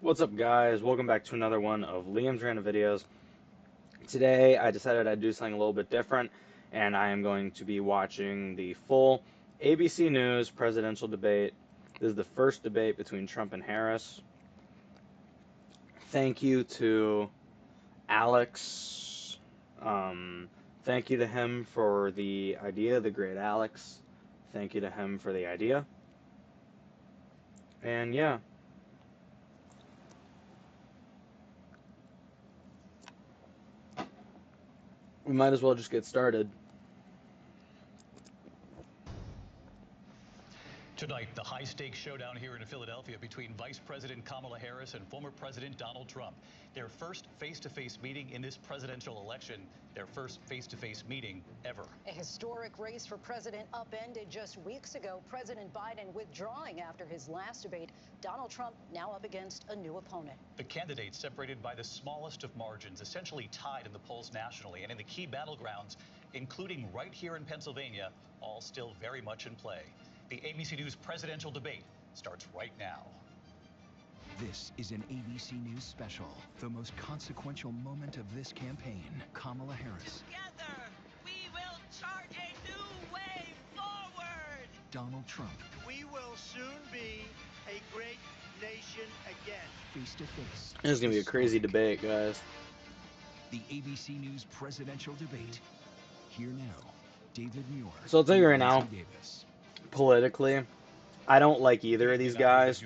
What's up, guys? Welcome back to another one of Liam's Random Videos. Today I decided I'd do something a little bit different, and I am going to be watching the full ABC News presidential debate. This is the first debate between Trump and Harris. Thank you to Alex. Thank you to him for the idea, the great Alex. Thank you to him for the idea. And yeah. We might as well just get started. Tonight, the high-stakes showdown here in Philadelphia between Vice President Kamala Harris and former President Donald Trump. Their first face-to-face meeting in this presidential election, their first face-to-face meeting ever. A historic race for president upended just weeks ago. President Biden withdrawing after his last debate. Donald Trump now up against a new opponent. The candidates separated by the smallest of margins, essentially tied in the polls nationally and in the key battlegrounds, including right here in Pennsylvania, all still very much in play. The ABC News presidential debate starts right now. This is an ABC News special, the most consequential moment of this campaign. Kamala Harris. Together, we will chart a new way forward. Donald Trump. We will soon be a great nation again. Face to face. This is going to be a crazy debate, guys. The ABC News presidential debate. Here now, David Muir. So I'll tell you right now, Davis. Politically, I don't like either of these guys.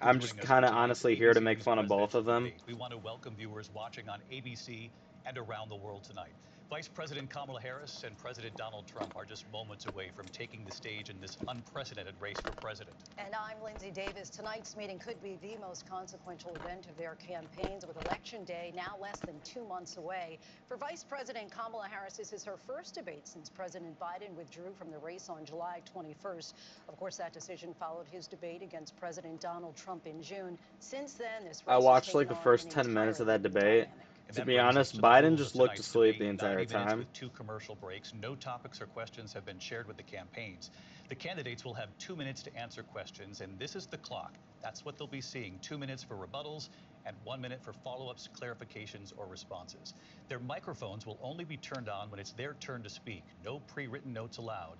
I'm just kind of honestly here to make fun of both of them. We want to welcome viewers watching on ABC and around the world tonight. Vice President Kamala Harris and President Donald Trump are just moments away from taking the stage in this unprecedented race for president. And I'm Lindsay Davis. Tonight's meeting could be the most consequential event of their campaigns, with Election Day now less than 2 months away. For Vice President Kamala Harris, this is her first debate since President Biden withdrew from the race on July 21st. Of course, that decision followed his debate against President Donald Trump in June. Since then, this race I watched has like the taken first on 10 minutes of that entirely new debate. dynamic. To be honest, Biden just looked asleep the entire 90 minutes time. with 2 commercial breaks. No topics or questions have been shared with the campaigns. The candidates will have 2 minutes to answer questions, and this is the clock. That's what they'll be seeing. 2 minutes for rebuttals and 1 minute for follow-ups, clarifications, or responses. Their microphones will only be turned on when it's their turn to speak. No pre-written notes allowed.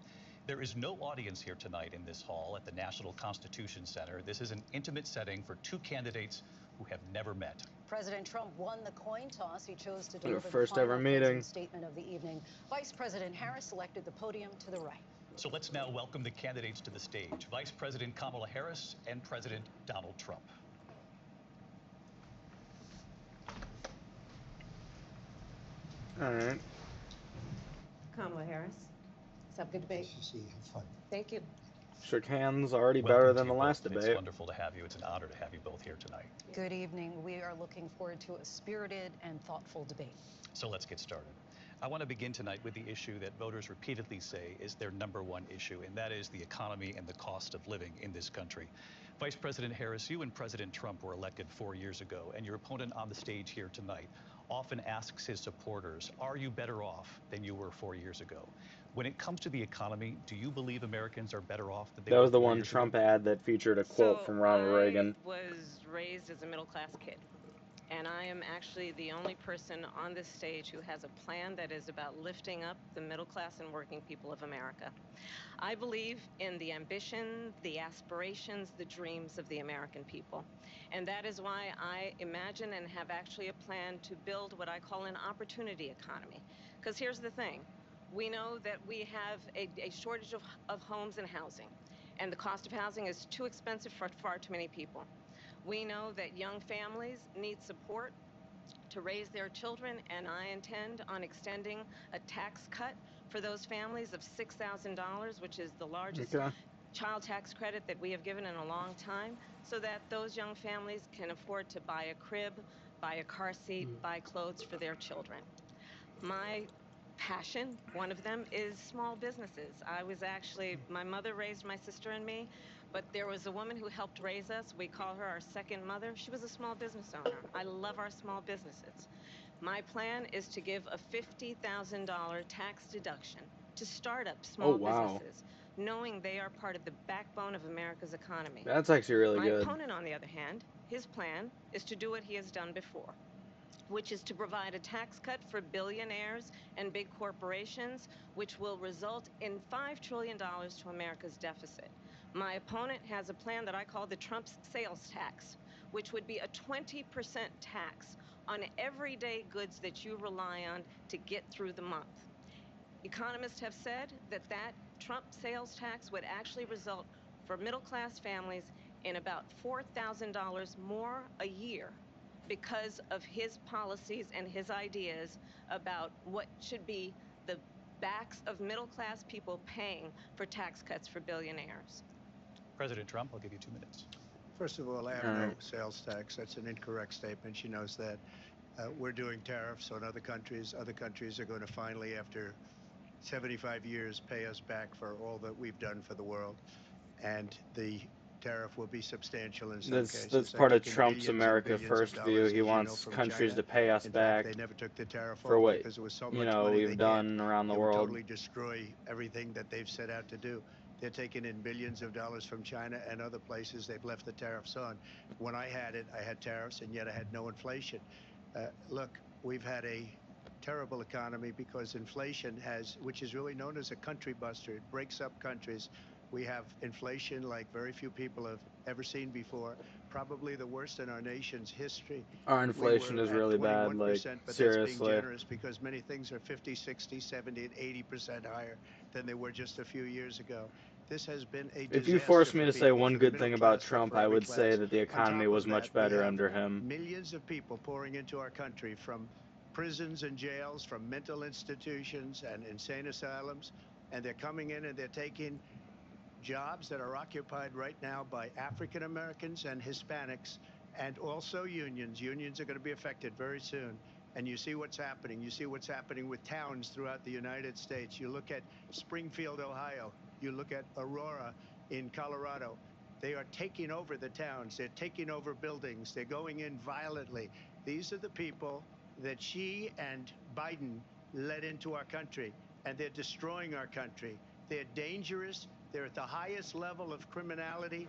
There is no audience here tonight in this hall at the National Constitution Center. This is an intimate setting for 2 candidates who have never met. President Trump won the coin toss. He chose to Their deliver first the ever final meeting. closing statement of the evening. Vice President Harris selected the podium to the right. So let's now welcome the candidates to the stage. Vice President Kamala Harris and President Donald Trump. All right. Kamala Harris. Let's have a good debate. Nice to see you. Have fun. Thank you. Shook hands, already Welcome better to than the you last both. It's debate. wonderful to have you. It's an honor to have you both here tonight. Good evening. We are looking forward to a spirited and thoughtful debate. So let's get started. I want to begin tonight with the issue that voters repeatedly say is their #1 issue, and that is the economy and the cost of living in this country. Vice President Harris, you and President Trump were elected 4 years ago, and your opponent on the stage here tonight often asks his supporters, are you better off than you were 4 years ago? When it comes to the economy, do you believe Americans are better off than they That were was the 4 one years Trump ago? ad that featured a quote from Ronald Reagan. I was raised as a middle-class kid, and I am actually the only person on this stage who has a plan that is about lifting up the middle class and working people of America. I believe in the ambition, the aspirations, the dreams of the American people. And that is why I imagine and have actually a plan to build what I call an opportunity economy. Because here's the thing. We know that we have a shortage of homes and housing, and the cost of housing is too expensive for far too many people. We know that young families need support to raise their children, and I intend on extending a tax cut for those families of $6,000, which is the largest child tax credit that we have given in a long time, so that those young families can afford to buy a crib, buy a car seat, buy clothes for their children. My passion, one of them, is small businesses. My mother raised my sister and me, but there was a woman who helped raise us. We call her our second mother. She was a small business owner. I love our small businesses. My plan is to give a $50,000 tax deduction to start up small businesses, knowing they are part of the backbone of America's economy. That's actually really My good. opponent, on the other hand, his plan is to do what he has done before, which is to provide a tax cut for billionaires and big corporations, which will result in $5 trillion to America's deficit. My opponent has a plan that I call the Trump's sales tax, which would be a 20% tax on everyday goods that you rely on to get through the month. Economists have said that that Trump sales tax would actually result for middle-class families in about $4,000 more a year because of his policies and his ideas about what should be the backs of middle-class people paying for tax cuts for billionaires. President Trump, I'll give you 2 minutes. First of all, I have All no right. sales tax. That's an incorrect statement. She knows that. We're doing tariffs on other countries. Other countries are going to finally, after 75 years, pay us back for all that we've done for the world. And the tariff will be substantial in some cases. That's They're part of taking Trump's billions and America billions of First view. dollars, He as you know, wants from countries China. to pay us In back fact, they never took the tariff for off what, because there was so you much know, money we've they done had. around the It would world. totally destroy everything that they've set out to do. They're taking in billions of dollars from China and other places they've left the tariffs on. When I had it, I had tariffs, and yet I had no inflation. Look, we've had a terrible economy because inflation has, which is really known as a country buster. It breaks up countries. We have inflation like very few people have ever seen before, probably the worst in our nation's history. Our inflation We were is at really bad, 21%, like, but that's seriously. being generous because many things are 50, 60, 70, and 80% higher than they were just a few years ago. This has been a disaster. If you forced me for to say people, one for the good middle thing about class, but Trump, for I every would say class. that the On economy top was of much that, we better have under him. millions of people pouring into our country from prisons and jails, from mental institutions and insane asylums, and they're coming in and they're taking jobs that are occupied right now by African Americans and Hispanics, and also unions. Unions are going to be affected very soon. And you see what's happening. You see what's happening with towns throughout the United States. You look at Springfield, Ohio. You look at Aurora in Colorado. They are taking over the towns. They're taking over buildings. They're going in violently. These are the people that Xi and Biden led into our country, and they're destroying our country. They're dangerous. They're at the highest level of criminality,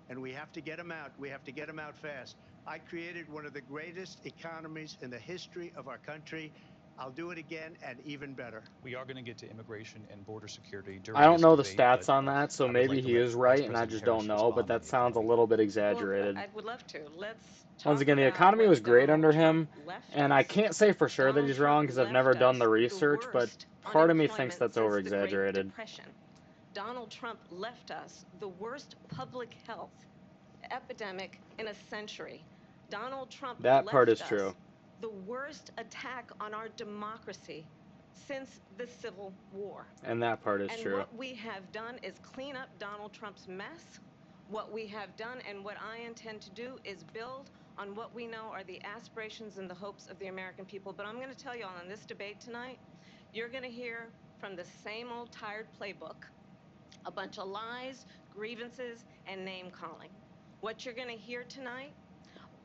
and we have to get them out. We have to get them out fast. I created one of the greatest economies in the history of our country. I'll do it again and even better. We are going to get to immigration and border security during I don't this know the debate, stats but on that, so I would maybe like to he let is Vice right, and I President just Harris don't know, but respond on that the sounds a economy. little bit exaggerated. Well, I would love to. Let's Once talk again, the about economy what was great Donald under Trump him, left and I us. can't say for sure that Donald he's wrong Trump because I've never left done the us research, but worst part of me thinks unemployment that's since over the Great exaggerated. Depression. Donald Trump left us the worst public health epidemic in a century. Donald Trump That part left is true. us the worst attack on our democracy since the Civil War. And that part is And true. what we have done is clean up Donald Trump's mess. What we have done and what I intend to do is build on what we know are the aspirations and the hopes of the American people. But I'm going to tell you all in this debate tonight, you're going to hear from the same old tired playbook, a bunch of lies, grievances, and name-calling. What you're going to hear tonight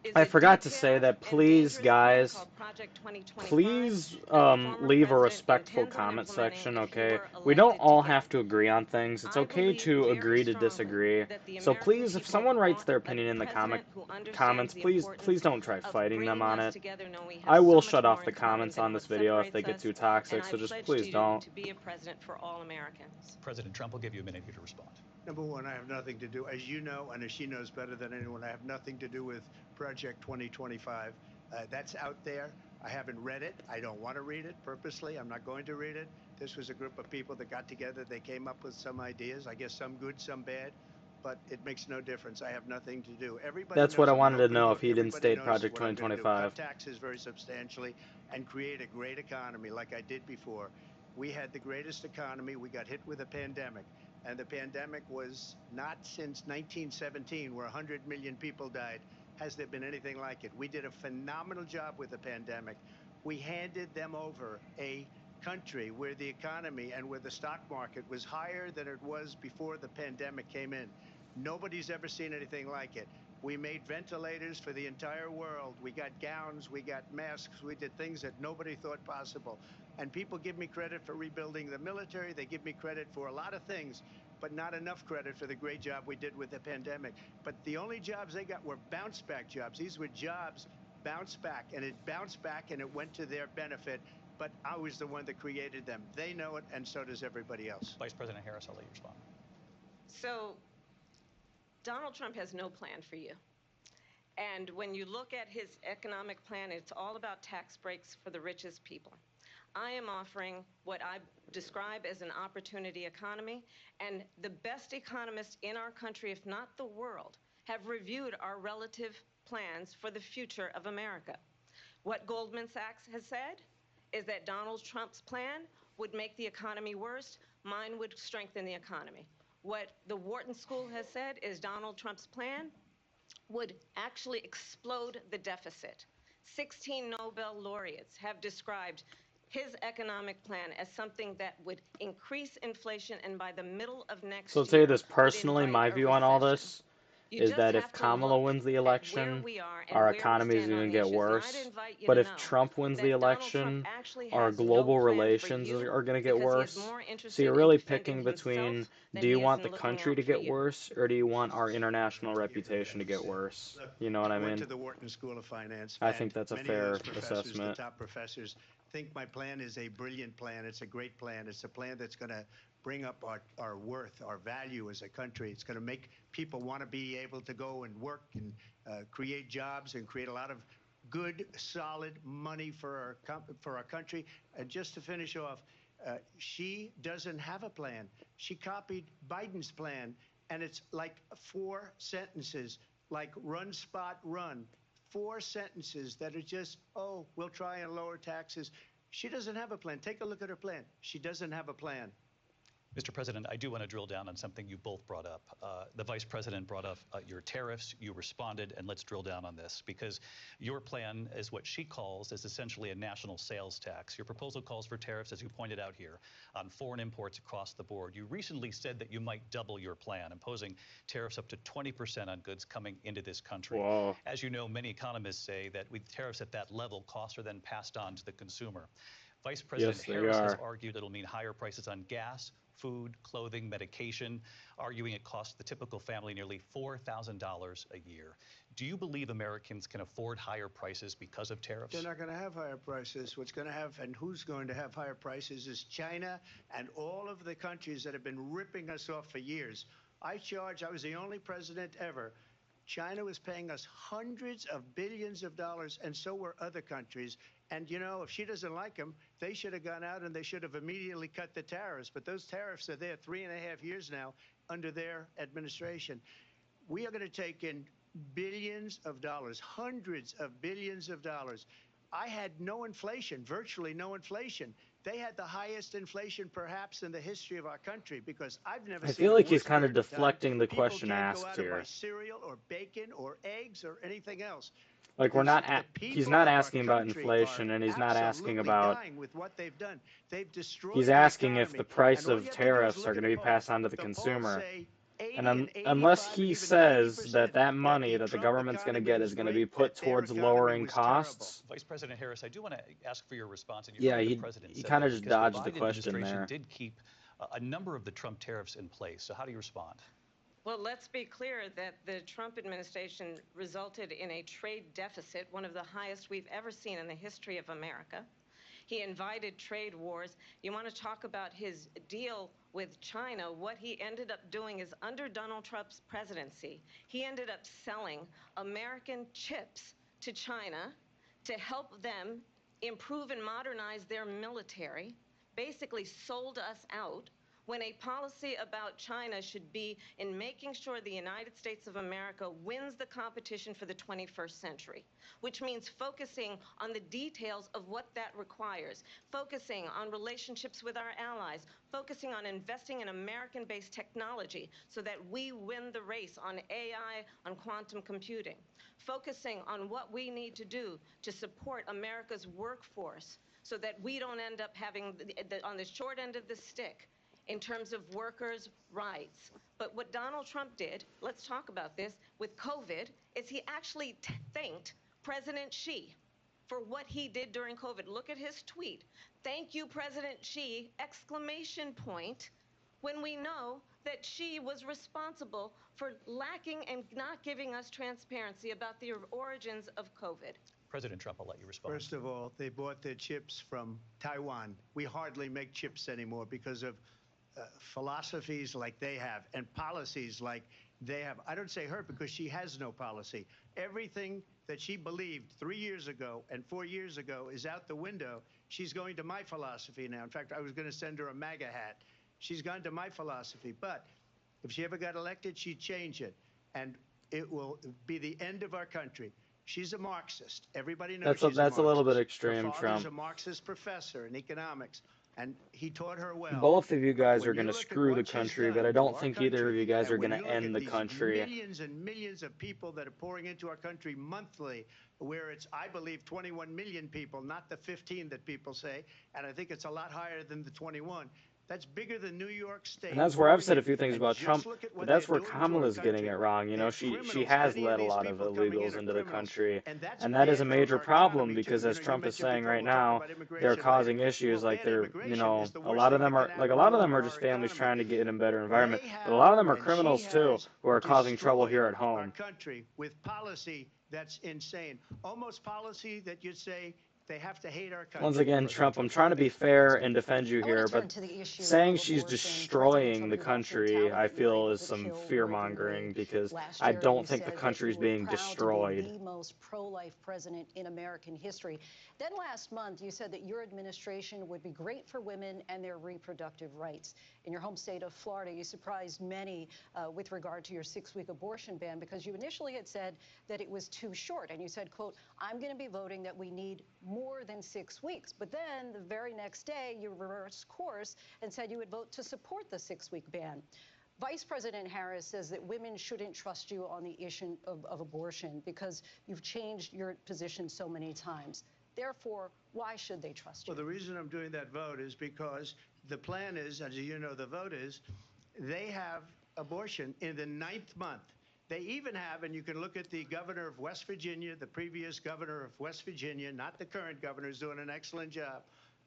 is I a forgot to say detailed that and please, dangerous plan guys, called Project 2025 please that the former leave a president respectful intends on comment implementing section, if he okay? were We don't elected all again. have to agree on things. It's I okay believe to very agree to strongly disagree. that the So American please, if people someone writes want their a opinion in the president who understands comments, the please importance don't try of fighting them bringing on us it. together, knowing we have I will so much shut more off the in common comments than on what this video if separates they get us, too and toxic, I so just pledge please to you don't. to be a president for all Americans. President Trump will give you a minute here to respond. Number one, I have nothing to do, as you know, and as she knows better than anyone, I have nothing to do with Project 2025. That's out there. I haven't read it. I don't want to read it purposely. I'm not going to read it. This was a group of people that got together. They came up with some ideas, I guess some good, some bad, but it makes no difference. I have nothing to do. Everybody That's knows what I I'm an wanted to open know if book. he didn't Everybody state knows Project what I'm going to do. 2025. Cut taxes very substantially and create a great economy like I did before. We had the greatest economy. We got hit with a pandemic. And the pandemic was not since 1917, where 100 million people died, has there been anything like it. We did a phenomenal job with the pandemic. We handed them over a country where the economy and where the stock market was higher than it was before the pandemic came in. Nobody's ever seen anything like it. We made ventilators for the entire world. We got gowns, we got masks, we did things that nobody thought possible. And people give me credit for rebuilding the military. They give me credit for a lot of things. but not enough credit for the great job we did with the pandemic. But the only jobs they got were bounce back jobs. These were jobs bounced back, and it bounced back and it went to their benefit. But I was the one that created them. They know it, and so does everybody else. Vice President Harris, I'll let you respond. So Donald Trump has no plan for you. And when you look at his economic plan, it's all about tax breaks for the richest people. I am offering what I describe as an opportunity economy, and the best economists in our country, if not the world, have reviewed our relative plans for the future of America. What Goldman Sachs has said is that Donald Trump's plan would make the economy worse, mine would strengthen the economy. What the Wharton School has said is Donald Trump's plan would actually explode the deficit. 16 Nobel laureates have described his economic plan as something that would increase inflation, and by the middle of next So year, to tell you this would personally, invite my a view on all recession. this You is just that if have to Kamala look wins the at where election, we are and our where we economy is stand going on to the get issues. And I'd worse. invite you But to if know Trump wins the that Donald Trump election, actually our has no global plan for relations you are going to get because he is worse. more So interested you're in really defending picking between, himself than do he you is want in the looking country out to for get you. worse, or do you want our international reputation to get worse? You know what I Went mean? to the Wharton School of Finance. I and think that's a many of fair those professors, assessment. the top professors, think my plan is a brilliant plan. It's a great plan. It's a plan that's going to bring up our worth, our value as a country. It's going to make people want to be able to go and work and create jobs and create a lot of good, solid money for our country. And just to finish off, she doesn't have a plan. She copied Biden's plan, and it's like 4 sentences, like run, spot, run. 4 sentences that are just, oh, we'll try and lower taxes. She doesn't have a plan. Take a look at her plan. She doesn't have a plan. Mr. President, I do want to drill down on something you both brought up. The Vice President brought up your tariffs. You responded, and let's drill down on this, because your plan is what she calls is essentially a national sales tax. Your proposal calls for tariffs, as you pointed out here, on foreign imports across the board. You recently said that you might double your plan, imposing tariffs up to 20% on goods coming into this country. Whoa. As you know, many economists say that with tariffs at that level, costs are then passed on to the consumer. Vice President Yes, they Harris has are. argued it'll mean higher prices on gas, food, clothing, medication, arguing it costs the typical family nearly $4,000 a year. Do you believe Americans can afford higher prices because of tariffs? They're not going to have higher prices. What's going to have, and who's going to have higher prices, is China and all of the countries that have been ripping us off for years. I was the only president ever. China was paying us hundreds of billions of dollars, and so were other countries. And, you know, if she doesn't like them, they should have gone out and they should have immediately cut the tariffs. But those tariffs are there 3.5 years now under their administration. We are going to take in billions of dollars, hundreds of billions of dollars. I had no inflation, virtually no inflation. They had the highest inflation perhaps in the history of our country, because I've never I seen feel a like he's worse kind of period time. deflecting the People question can't go asked out and buy here. cereal or bacon or eggs or anything else. Like, we're not The he's people not of our asking about country inflation, are and he's not asking absolutely about, dying with what they've done. They've destroyed he's the asking if economy. the price And all of you have to do is tariffs look are at going the to be polls. passed on to the The polls consumer. say 80 And and unless 85 he and even says 90% that that money the that the Trump government's going to economy get was is going to great, be put that their towards economy lowering was terrible. costs, Vice President Harris, I do want to ask for your response. And you yeah, heard what the he president he said kind there, of just because the dodged the Biden question administration there. did keep a number of the Trump tariffs in place. So how do you respond? Well, let's be clear that the Trump administration resulted in a trade deficit, one of the highest we've ever seen in the history of America. He invited trade wars. You want to talk about his deal with China? What he ended up doing is, under Donald Trump's presidency, he ended up selling American chips to China to help them improve and modernize their military, basically sold us out, when a policy about China should be in making sure the United States of America wins the competition for the 21st century, which means focusing on the details of what that requires, focusing on relationships with our allies, focusing on investing in American-based technology so that we win the race on AI, on quantum computing, focusing on what we need to do to support America's workforce so that we don't end up having, on the short end of the stick, in terms of workers' rights. But what Donald Trump did, let's talk about this, with COVID, is he actually thanked President Xi for what he did during COVID. Look at his tweet. Thank you, President Xi, exclamation point, when we know that she was responsible for lacking and not giving us transparency about the origins of COVID. President Trump, I'll let you respond. First of all, they bought their chips from Taiwan. We hardly make chips anymore because of philosophies like they have and policies like they have. I don't say her because she has no policy. Everything that she believed 3 years ago and 4 years ago is out the window. She's going to my philosophy now. In fact, I was going to send her a MAGA hat. She's gone to my philosophy. But if she ever got elected, she'd change it. And it will be the end of our country. She's a Marxist. Everybody knows she's That's a a little bit Marxist. extreme, Her father's Trump. a Marxist professor in economics, and he taught her well. Both of you guys When are going to look at screw the what she's country, done but I to don't our think either of country, you guys and are when going to you look end at the these country. Millions and millions of people that are pouring into our country monthly, where it's, I believe, 21 million people, not the 15 that people say, and I think it's a lot higher than the 21. That's bigger than New York State. And that's where I've said a few And things about just Trump, look at but what that's they're where doing to our Kamala's getting country. it wrong. You know, They're she criminals. has Many of let a these lot of people coming in illegals are into the criminals. country, And that's and that is a bad for major our problem economy, because, too. as You Trump is mentioned saying before, right we'll talk now, about they're immigration causing later. issues Well, like bad they're, immigration is the a worst lot of thing them that are can like a happen lot of to them are our just families economy. trying to get in a better environment, They but a lot of them are and she criminals too, has who are causing trouble destroyed here at our home. country with policy that's insane. Almost policy that you'd say they have to hate our country. Once again, Trump, I'm trying to be fair and defend you I here, want to turn but to the issue saying of she's abortion. destroying President the Trump, you often country, touted I that you were feel, able is to some kill fear Roe v. mongering Wade. because Last I year, don't you think the said that country's you were being proud to be destroyed. the most pro-life president in American history. Then last month, you said that your administration would be great for women and their reproductive rights. In your home state of Florida, you surprised many with regard to your 6-week abortion ban because you initially had said that it was too short. And you said, quote, I'm going to be voting that we need more than 6 weeks. But then the very next day, you reversed course and said you would vote to support the 6-week ban. Vice President Harris says that women shouldn't trust you on the issue of abortion because you've changed your position so many times. Therefore, why should they trust you? Well, the reason I'm doing that vote is because the plan is, as you know, the vote is, they have abortion in the 9th month. They even have, and you can look at the governor of West Virginia, the previous governor of West Virginia, not the current governor, who's doing an excellent job,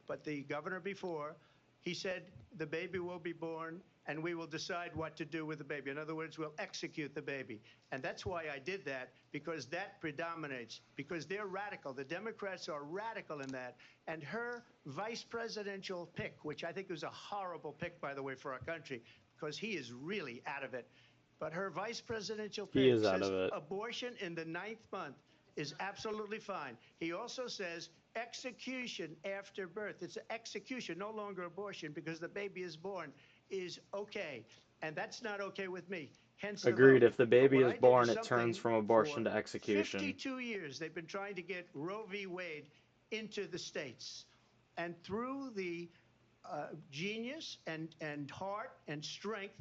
but the governor before, he said the baby will be born and we will decide what to do with the baby. In other words, we'll execute the baby. And that's why I did that, because that predominates, because they're radical. The Democrats are radical in that. And her vice presidential pick, which I think was a horrible pick, by the way, for our country, because he is really out of it. But her vice presidential pick He is out says of it. abortion in the 9th month is absolutely fine. He also says execution after birth. It's execution, no longer abortion, because the baby is born, is okay. And that's not okay with me. Hence the Agreed. vote. If the But baby what is I did born, is it turns something from abortion for to execution. 52 years, they've been trying to get Roe v. Wade into the states. And through the genius and heart and strength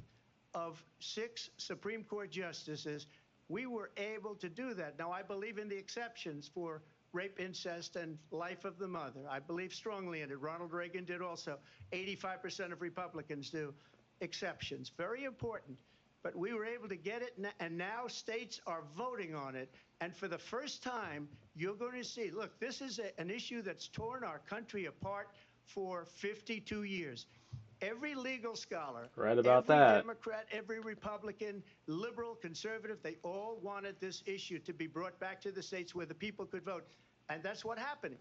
of 6 Supreme Court justices, we were able to do that. Now, I believe in the exceptions for rape, incest, and life of the mother. I believe strongly in it. Ronald Reagan did also. 85% of Republicans do. Exceptions. Very important. But we were able to get it, and now states are voting on it. And for the first time, you're going to see, look, this is an issue that's torn our country apart for 52 years. Every legal scholar, Right about every that. Democrat, every Republican, liberal, conservative, they all wanted this issue to be brought back to the states where the people could vote. And that's what happened.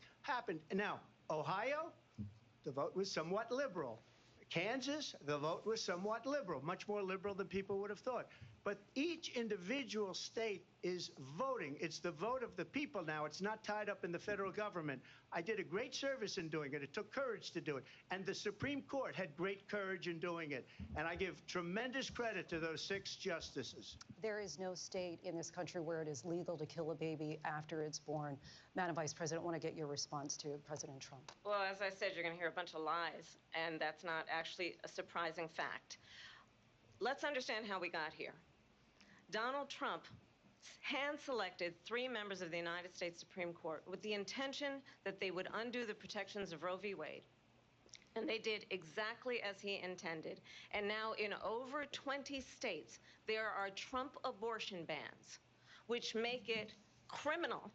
Now, Ohio, the vote was somewhat liberal. Kansas, the vote was somewhat liberal, much more liberal than people would have thought. But each individual state is voting. It's the vote of the people now. It's not tied up in the federal government. I did a great service in doing it. It took courage to do it. And the Supreme Court had great courage in doing it. And I give tremendous credit to those 6 justices. There is no state in this country where it is legal to kill a baby after it's born. Madam Vice President, I want to get your response to President Trump. Well, as I said, you're going to hear a bunch of lies, and that's not actually a surprising fact. Let's understand how we got here. Donald Trump hand-selected 3 members of the United States Supreme Court with the intention that they would undo the protections of Roe v. Wade. And they did exactly as he intended. And now in over 20 states, there are Trump abortion bans, which make it criminal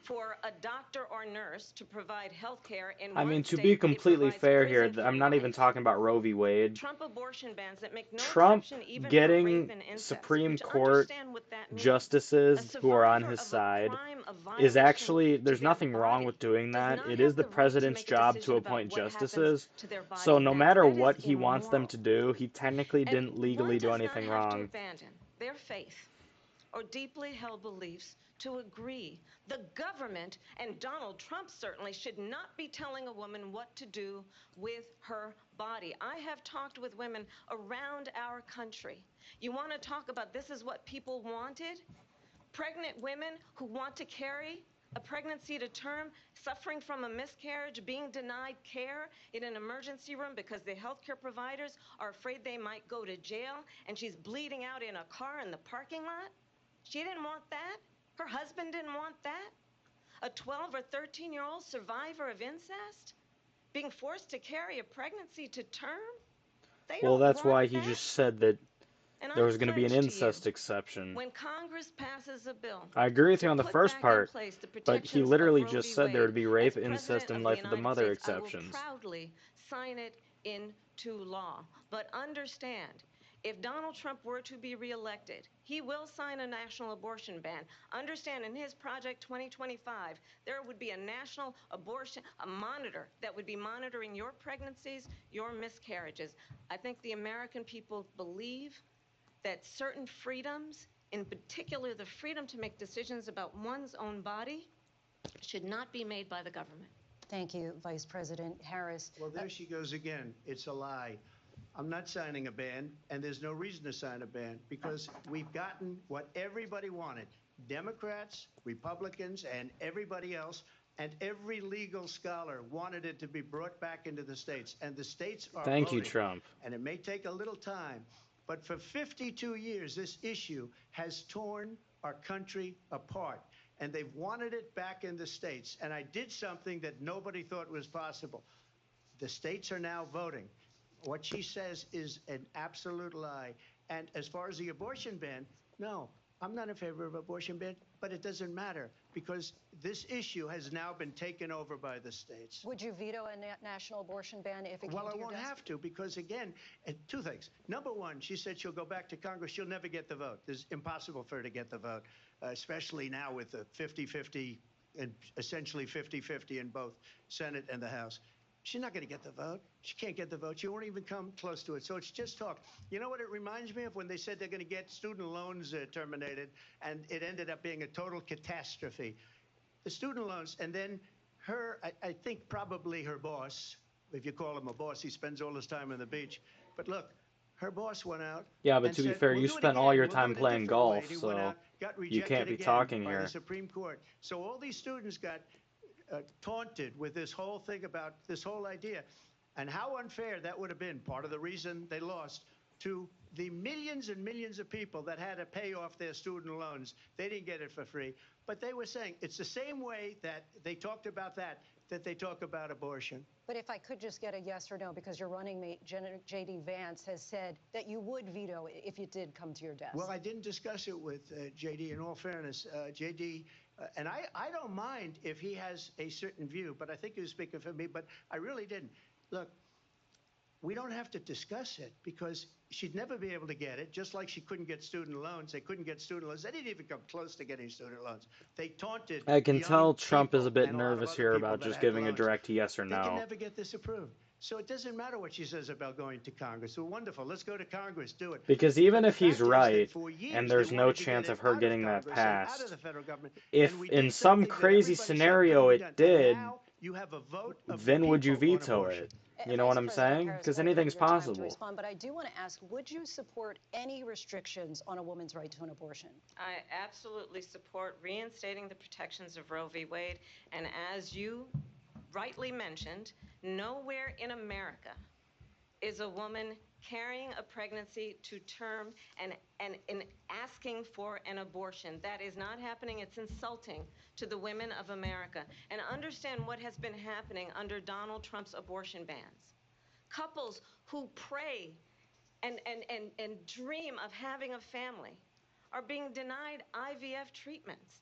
for a doctor or nurse to provide health care in I one mean, to state, be it completely provides fair here, prison for I'm not even life. talking about Roe v. Wade. Trump abortion bans that make no Trump exception even for rape getting and incest, Supreme which Court understand what that means. A justices who are on survivor his of a side crime of is violation actually, to there's their nothing wrong body with doing does that. not It have is the the right to president's make a job to decision about appoint what happens justices. to their body So no next. matter That is what he wants them immoral. to do, he technically And didn't legally one do does not anything have to wrong. abandon their faith or deeply held beliefs to agree. The government, and Donald Trump certainly, should not be telling a woman what to do with her body. I have talked with women around our country. You want to talk about this is what people wanted? Pregnant women who want to carry a pregnancy to term, suffering from a miscarriage, being denied care in an emergency room because the healthcare providers are afraid they might go to jail, and she's bleeding out in a car in the parking lot. She didn't want that. Her husband didn't want that. A 12 or 13-year-old survivor of incest being forced to carry a pregnancy to term? They Well, don't that's want why he that. just said that And there I was going to be an pledge to you, incest exception. when Congress passes a bill I agree with to you on the put first back in part, place the but he protections literally of Roe just v. said there Wade, would be as rape, President incest, and of life the of the United mother States, I will exceptions. proudly sign it into law. But understand, if Donald Trump were to be reelected, he will sign a national abortion ban. Understand, in his Project 2025, there would be a national abortion, a monitor that would be monitoring your pregnancies, your miscarriages. I think the American people believe that certain freedoms, in particular the freedom to make decisions about one's own body, should not be made by the government. Thank you, Vice President Harris. Well, there she goes again. It's a lie. I'm not signing a ban, and there's no reason to sign a ban because we've gotten what everybody wanted. Democrats, Republicans, and everybody else, and every legal scholar wanted it to be brought back into the states, and the states are Thank you, voting. Trump. And it may take a little time, but for 52 years, this issue has torn our country apart, and they've wanted it back in the states. And I did something that nobody thought was possible. The states are now voting. What she says is an absolute lie. And as far as the abortion ban, no, I'm not in favor of abortion ban, but it doesn't matter because this issue has now been taken over by the states. Would you veto a national abortion ban if it Well, came I to your won't desk? have to because, again, two things. Number one, she said she'll go back to Congress. She'll never get the vote. It's impossible for her to get the vote, especially now with the 50-50 and essentially 50-50 in both Senate and the House. She's not going to get the vote. She can't get the vote. She won't even come close to it. So it's just talk. You know what it reminds me of? When they said they're going to get student loans terminated, and it ended up being a total catastrophe. The student loans, and then her, I think probably her boss, if you call him a boss, he spends all his time on the beach. But look, her boss went out. Yeah, but and to be said, fair, "We'll you do it spent all again. your We'll time do it a playing different way." golf, He so went out, got you rejected can't be again talking by here. the Supreme Court. So all these students got taunted with this whole thing about this whole idea. And how unfair that would have been, part of the reason they lost, to the millions and millions of people that had to pay off their student loans. They didn't get it for free. But they were saying it's the same way that they talked about that they talk about abortion. But if I could just get a yes or no, because your running mate, J.D. Vance, has said that you would veto it if it did come to your desk. Well, I didn't discuss it with J.D. In all fairness, J.D., and I don't mind if he has a certain view, but I think he was speaking for me, but I really didn't. Look, we don't have to discuss it because she'd never be able to get it, just like she couldn't get student loans. They couldn't get student loans. They didn't even come close to getting student loans. They taunted I can young tell Trump is a people bit and a lot of nervous other here people about that just had giving a loans. direct yes or They can no. never get this approved. So it doesn't matter what she says about going to Congress. Well, wonderful. Let's go to Congress. Do it. Because even But if the he's fact is that right, for years and they there's no wanted to get chance it of her out getting that Congress and out of passed, the federal government. if And we in did some something that crazy everybody said scenario couldn't be it done. did, And now you have a vote of the then would you people on veto abortion. it? You know what I'm Vice President saying? Harris, Because I wanna give anything's you your time to possible. respond, but I do want to ask, would you support any restrictions on a woman's right to an abortion? I absolutely support reinstating the protections of Roe v. Wade. And as you rightly mentioned, nowhere in America is a woman carrying a pregnancy to term and asking for an abortion. That is not happening. It's insulting to the women of America. And understand what has been happening under Donald Trump's abortion bans. Couples who pray and dream of having a family are being denied IVF treatments.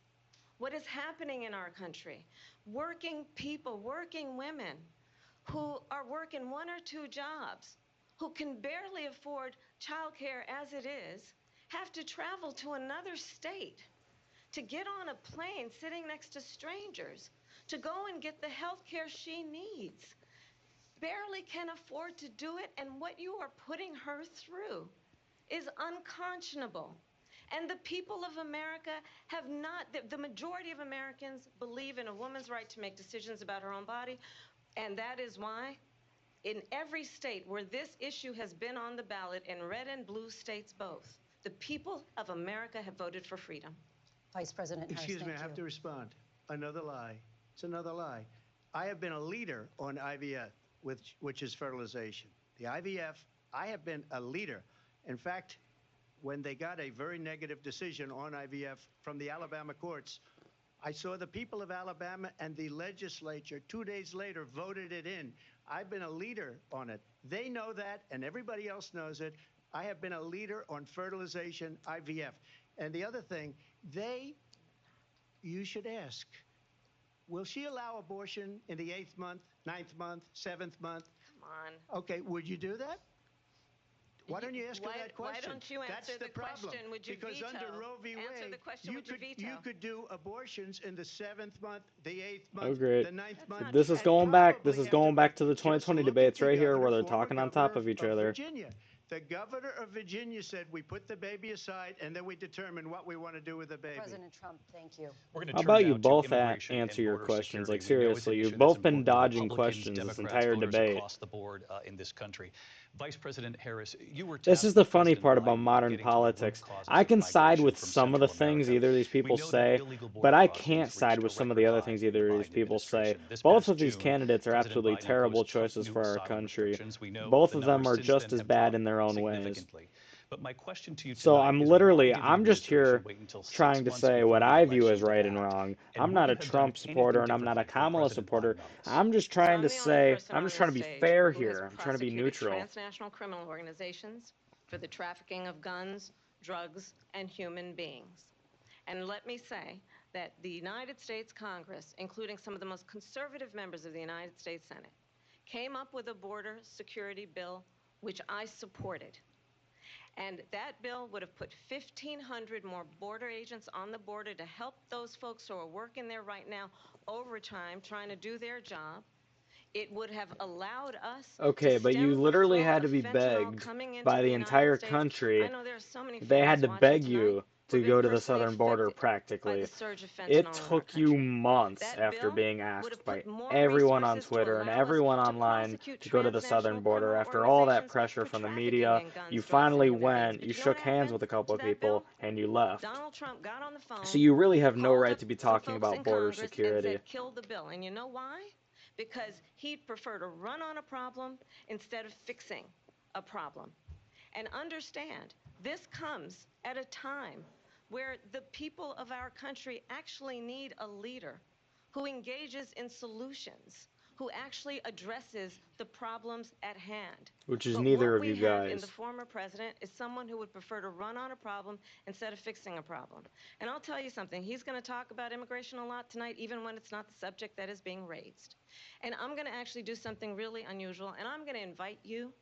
what is happening in our country. Working people, working women who are working 1 or 2 jobs, who can barely afford childcare as it is, have to travel to another state to get on a plane sitting next to strangers to go and get the health care she needs. Barely can afford to do it, and what you are putting her through is unconscionable. And the people of America have not, the majority of Americans believe in a woman's right to make decisions about her own body, and that is why in every state where this issue has been on the ballot, in red and blue states both, the people of America have voted for freedom. Vice President Harris, Excuse me, I thank have you. to respond. Another lie. It's another lie. I have been a leader on IVF, which is fertilization. The IVF, I have been a leader. In fact, when they got a very negative decision on IVF from the Alabama courts, I saw the people of Alabama and the legislature 2 days later voted it in. I've been a leader on it. They know that, and everybody else knows it. I have been a leader on fertilization, IVF. And the other thing, you should ask, will she allow abortion in the 8th month, 9th month, 7th month? Come on. Okay, would you do that? Why don't you ask her that question? Why don't you answer That's the question? problem. Would you because veto? under Roe v. Answer Wade, the question, would you veto? you could do abortions in the 7th month, the 8th Oh, month, great. the 9th month. This is and going back. This probably is going back to the just 2020 look at debates the right here governor, where they're former talking on top of governor each other. Virginia. The governor of Virginia said we put the baby aside and then we determine what we want to do with the baby. President Trump, thank you. We're going to How turn about now you to both immigration and answer your border questions? Like, security. We know it's seriously, an you've issue that's both been important to dodging Republicans, questions this Democrats, entire voters debate. across the board in this country. Vice President Harris, you were This tasked is the with funny President part Biden about modern getting to the root politics. causes I of can side migration with from some of the Central things America. either of these We people know that say, illegal border but I crossings can't reached side a with some of record the other high things in the either of these Biden people say. administration. This Both past of these June, candidates are President absolutely Biden terrible imposed Trump's choices new for our asylum country. restrictions. We know Both the of them numbers are since just then as have bad dropped in their own ways. significantly. But my question to you So tonight I'm is, why literally, did the I'm just administration here wait until 6 trying to months say what before the I view election as to right and act? wrong. And I'm would not you a have done Trump supporter anything and I'm not a differently from Kamala President supporter. Biden on this? I'm just So trying to I'm the only say, person I'm on just trying to this be stage fair who has here. I'm trying to be prosecuted neutral. transnational criminal organizations for the trafficking of guns, drugs, and human beings. And let me say that the United States Congress, including some of the most conservative members of the United States Senate, came up with a border security bill which I supported. And that bill would have put 1,500 more border agents on the border to help those folks who are working there right now overtime trying to do their job. It would have allowed us Okay, to but you stem the literally flow had to of be fentanyl begged coming into by the United entire States. country. I know there are so many They had families to watching beg tonight you who've to been go to the personally southern border affected by practically. the surge of fentanyl It in our took you country. months That after bill being would asked have by put more everyone on resources to Twitter and allow us everyone to online prosecute to go to the southern transnational border. criminal After all that organizations pressure for from the trafficking media, in guns, you drugs, and finally human beings. went, But you you know what shook hands happened with a couple to of that people, bill? and you left. Donald Trump got on the phone, So you really have no called right up to be some talking folks about in border Congress and security. said, kill the bill. And you know why? Because he'd prefer to run on a problem instead of fixing a problem. And understand, this comes at a time where the people of our country actually need a leader who engages in solutions, who actually addresses the problems at hand. Which is But neither what of you we have in guys. the former president is someone who would prefer to run on a problem instead of fixing a problem. And I'll tell you something, he's going to talk about immigration a lot tonight, even when it's not the subject that is being raised. And I'm going to actually do something really unusual, and I'm going to invite you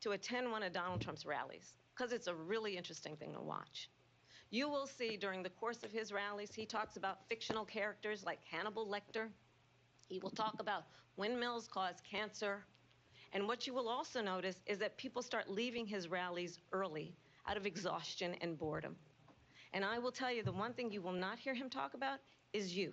to attend one of Donald Trump's rallies, because it's a really interesting thing to watch. You will see during the course of his rallies, he talks about fictional characters like Hannibal Lecter. He will talk about windmills cause cancer. And what you will also notice is that people start leaving his rallies early out of exhaustion and boredom. And I will tell you, the one thing you will not hear him talk about is you.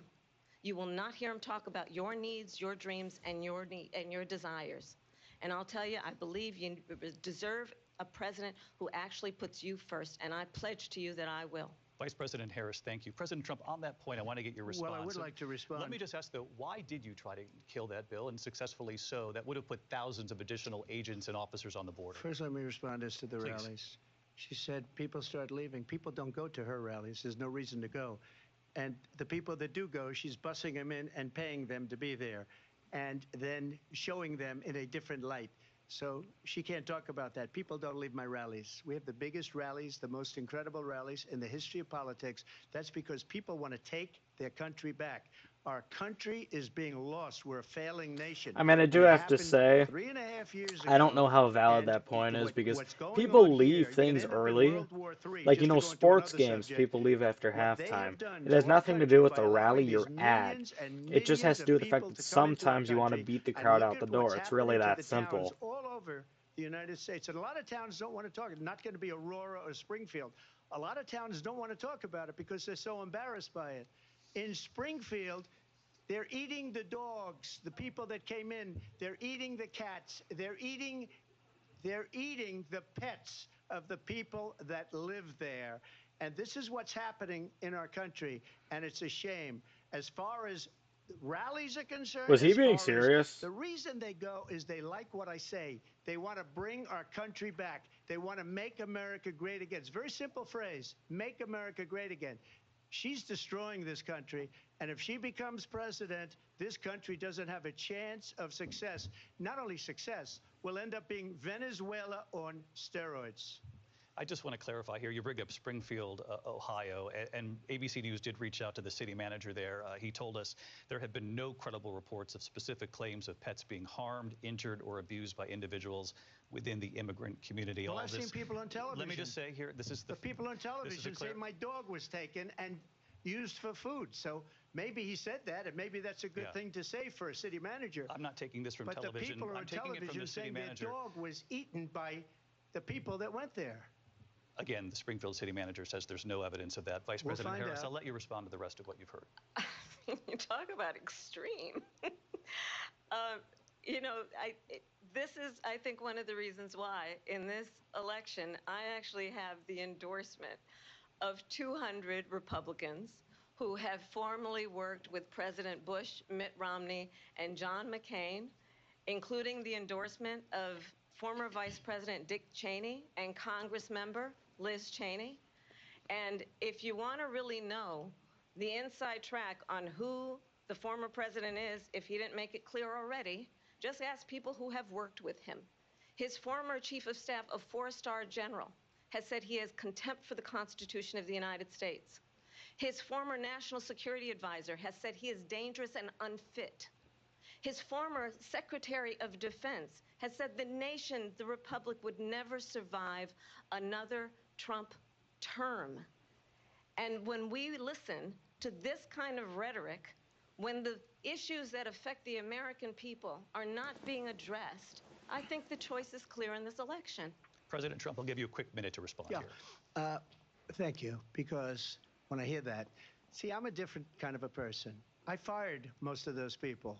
You will not hear him talk about your needs, your dreams, and your desires. And I'll tell you, I believe you deserve a president who actually puts you first, and I pledge to you that I will. Vice President Harris, thank you. President Trump, on that point, I want to get your response. Well, I would like to respond. Let me just ask, though, why did you try to kill that bill, and successfully so? That would have put thousands of additional agents and officers on the border. First, let me respond as to the Please. rallies. She said people start leaving. People don't go to her rallies. There's no reason to go. And the people that do go, she's bussing them in and paying them to be there, and then showing them in a different light. So she can't talk about that. People don't leave my rallies. We have the biggest rallies, the most incredible rallies in the history of politics. That's because people want to take their country back. Our country is being lost. We're a failing nation. I mean, I do And it have to happened say, 3.5 years I don't ago. know how valid And that point is because what's going people on leave here, you're going to things end up in early. World War III. Like, Just to go into sports another games, subject, people leave after what they halftime. have done It to has our nothing to country do with by the allowing rally these you're at. millions and It just has millions to of do with the fact people that to come into our sometimes you want to country, beat the and crowd look out the at door. what's It's really happening to that the towns simple. all over the United States. And a lot of towns don't want to talk. It's not going to be Aurora or Springfield. A lot of towns don't want to talk about it because they're so embarrassed by it. In Springfield, they're eating the dogs, the people that came in. They're eating the cats. They're eating the pets of the people that live there. And this is what's happening in our country, and it's a shame. As far as rallies are concerned, Was he being serious? the reason they go is they like what I say. They want to bring our country back. They want to make America great again. It's a very simple phrase, make America great again. She's destroying this country, and if she becomes president, this country doesn't have a chance of success. Not only success, we'll end up being Venezuela on steroids. I just want to clarify here. You bring up Springfield, Ohio, and ABC News did reach out to the city manager there. He told us there have been no credible reports of specific claims of pets being harmed, injured, or abused by individuals within the immigrant community. Well, I've seen people on television. Let me just say here, this is the people on television say my dog was taken and used for food. So maybe he said that, and maybe that's a good thing to say for a city manager. I'm not taking this from television. But the people I'm on taking it from television the city saying manager. their dog was eaten by the people that went there. Again, the Springfield city manager says there's no evidence of that. Vice President Harris, I'll let you respond to the rest of what you've heard. You talk about extreme. You know, this is, I think, one of the reasons why in this election I actually have the endorsement of 200 Republicans who have formerly worked with President Bush, Mitt Romney, and John McCain, including the endorsement of former Vice President Dick Cheney and Congress member Liz Cheney. And if you want to really know the inside track on who the former president is, if he didn't make it clear already, just ask people who have worked with him. His former chief of staff, a 4-star general, has said he has contempt for the Constitution of the United States. His former national security advisor has said he is dangerous and unfit. His former Secretary of Defense has said the nation, the republic, would never survive another Trump term. And when we listen to this kind of rhetoric, when the issues that affect the American people are not being addressed, I think the choice is clear in this election. President Trump, I'll give you a quick minute to respond here. Thank you, because when I hear that, see, I'm a different kind of a person. I fired most of those people.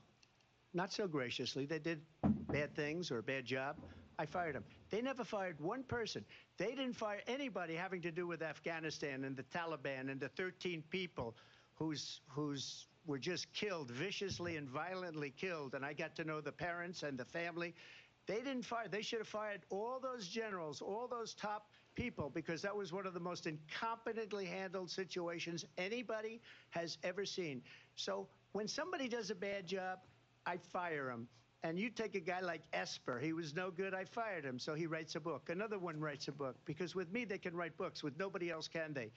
Not so graciously. They did bad things or a bad job. I fired them. They never fired one person. They didn't fire anybody having to do with Afghanistan and the Taliban and the 13 people who's were just killed, viciously and violently killed. And I got to know the parents and the family. They didn't fire. They should have fired all those generals, all those top people, because that was one of the most incompetently handled situations anybody has ever seen. So when somebody does a bad job, I fire him. And you take a guy like Esper. He was no good. I fired him. So he writes a book. Another one writes a book. Because with me, they can write books. With nobody else can they.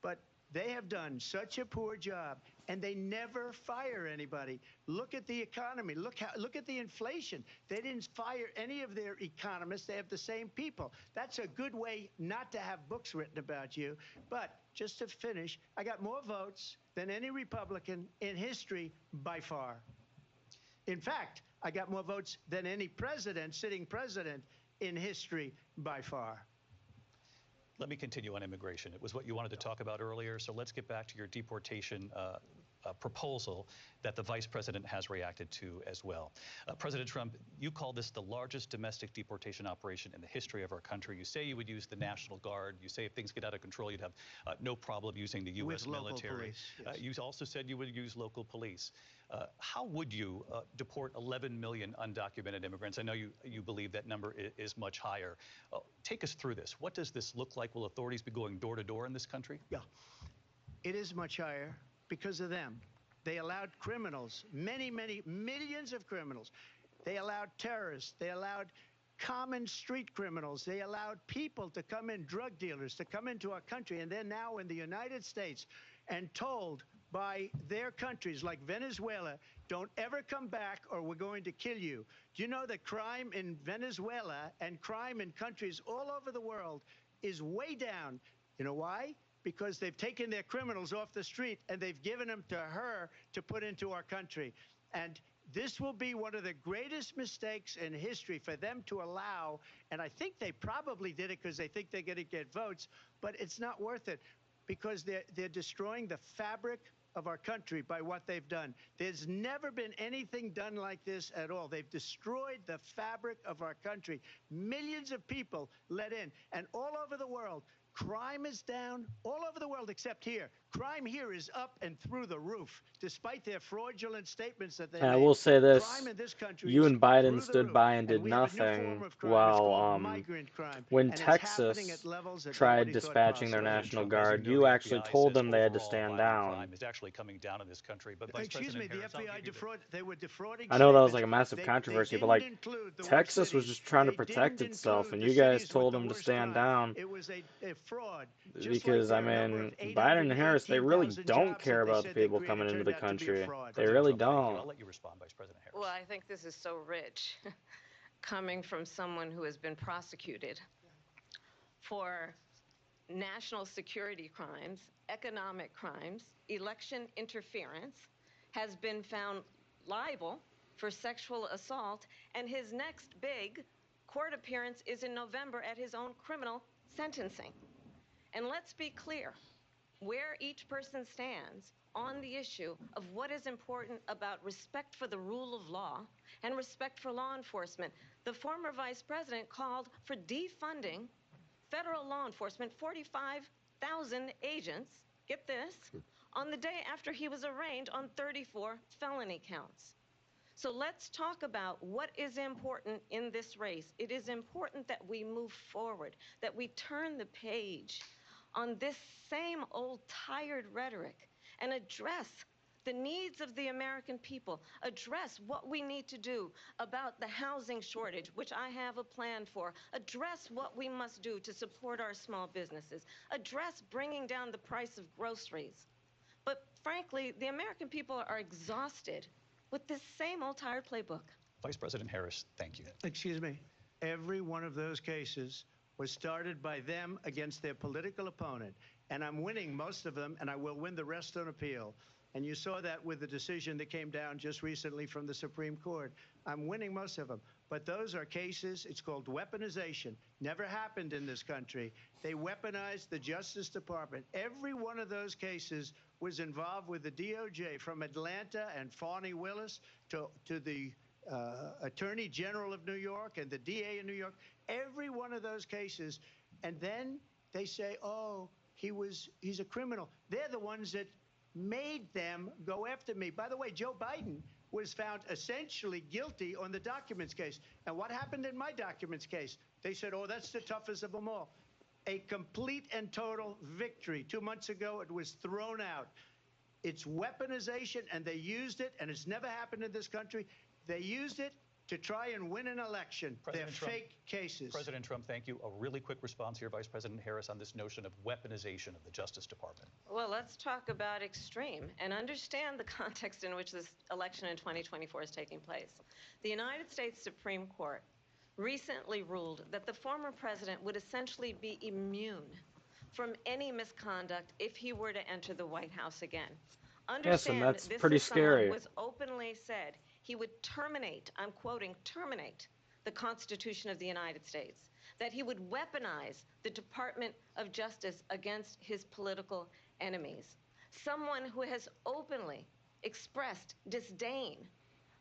But they have done such a poor job, and they never fire anybody. Look at the economy. Look at the inflation. They didn't fire any of their economists. They have the same people. That's a good way not to have books written about you. But just to finish, I got more votes than any Republican in history by far. In fact, I got more votes than any president, sitting president, in history by far. Let me continue on immigration. It was what you wanted to talk about earlier, so let's get back to your deportation proposal that the vice president has reacted to as well. President Trump, you call this the largest domestic deportation operation in the history of our country. You say you would use the National Guard. You say if things get out of control, you'd have no problem using the U.S. military. Yes. You also said you would use local police. How would you deport 11 million undocumented immigrants? I know you believe that number is much higher. Take us through this. What does this look like? Will authorities be going door to door in this country? Yeah, it is much higher because of them. They allowed criminals, many millions of criminals. They allowed terrorists. They allowed common street criminals. They allowed people to come in, drug dealers, to come into our country. And they're now in the United States and told by their countries like Venezuela, don't ever come back or we're going to kill you. Do you know that crime in Venezuela and crime in countries all over the world is way down? You know why? Because they've taken their criminals off the street and they've given them to her to put into our country. And this will be one of the greatest mistakes in history for them to allow. And I think they probably did it because they think they're going to get votes, but it's not worth it because they're destroying the fabric of our country by what they've done. There's never been anything done like this at all. They've destroyed the fabric of our country. Millions of people let in, and all over the world, crime is down all over the world except here. Crime here is up and through the roof, despite their fraudulent statements that they And I made. will say this, Crime in this country you is and Biden through the stood roof. by and did we have a new nothing form of crime. It's called while migrant crime. when And it's happening Texas at levels that tried nobody thought dispatching their possible. National Trump, as Guard, know, you the actually FBI told says them they had to overall stand violent down. crime is actually coming down in this country. But Vice Excuse me, President the Harris, I'll FBI give you they were defrauding. I know that was statements. like a massive They controversy, but didn't like include the worst Texas was cities. just trying to They protect didn't itself, include and the you guys cities with told the them to worst stand crime. down It was a fraud. Just because, like I their number mean, of Biden and Harris, they really 818,000 don't jobs care that they about the said they people created coming into turned the out to be a country. fraud. They President really Trump, thank you. don't. I'll let you respond, Vice President Harris. Well, I think this is so rich coming from someone who has been prosecuted for national security crimes, economic crimes, election interference, has been found liable for sexual assault, and his next big court appearance is in November at his own criminal sentencing. And let's be clear where each person stands on the issue of what is important about respect for the rule of law and respect for law enforcement. The former vice president called for defunding federal law enforcement, 45,000 agents, get this, on the day after he was arraigned on 34 felony counts. So let's talk about what is important in this race. It is important that we move forward, that we turn the page on this same old tired rhetoric and address the needs of the American people, address what we need to do about the housing shortage, which I have a plan for, address what we must do to support our small businesses, address bringing down the price of groceries. But frankly, the American people are exhausted with this same old tired playbook. Vice President Harris, thank you. Excuse me. Every one of those cases was started by them against their political opponent. And I'm winning most of them, and I will win the rest on appeal. And you saw that with the decision that came down just recently from the Supreme Court. I'm winning most of them. But those are cases, it's called weaponization. Never happened in this country. They weaponized the Justice Department. Every one of those cases was involved with the DOJ, from Atlanta and Fani Willis to the Attorney General of New York and the DA in New York. Every one of those cases. And then they say, oh, he's a criminal. They're the ones that made them go after me. By the way, Joe Biden was found essentially guilty on the documents case. And what happened in my documents case? They said, oh, that's the toughest of them all. A complete and total victory. 2 months ago, it was thrown out. It's weaponization, and they used it, and it's never happened in this country. They used it to try and win an election. They're fake cases. President Trump, thank you. A really quick response here, Vice President Harris, on this notion of weaponization of the Justice Department. Well, let's talk about extreme and understand the context in which this election in 2024 is taking place. The United States Supreme Court recently ruled that the former president would essentially be immune from any misconduct if he were to enter the White House again. Understand, yes, and that's this pretty is someone scary. who has openly said he would terminate, I'm quoting, terminate the Constitution of the United States, that he would weaponize the Department of Justice against his political enemies. Someone who has openly expressed disdain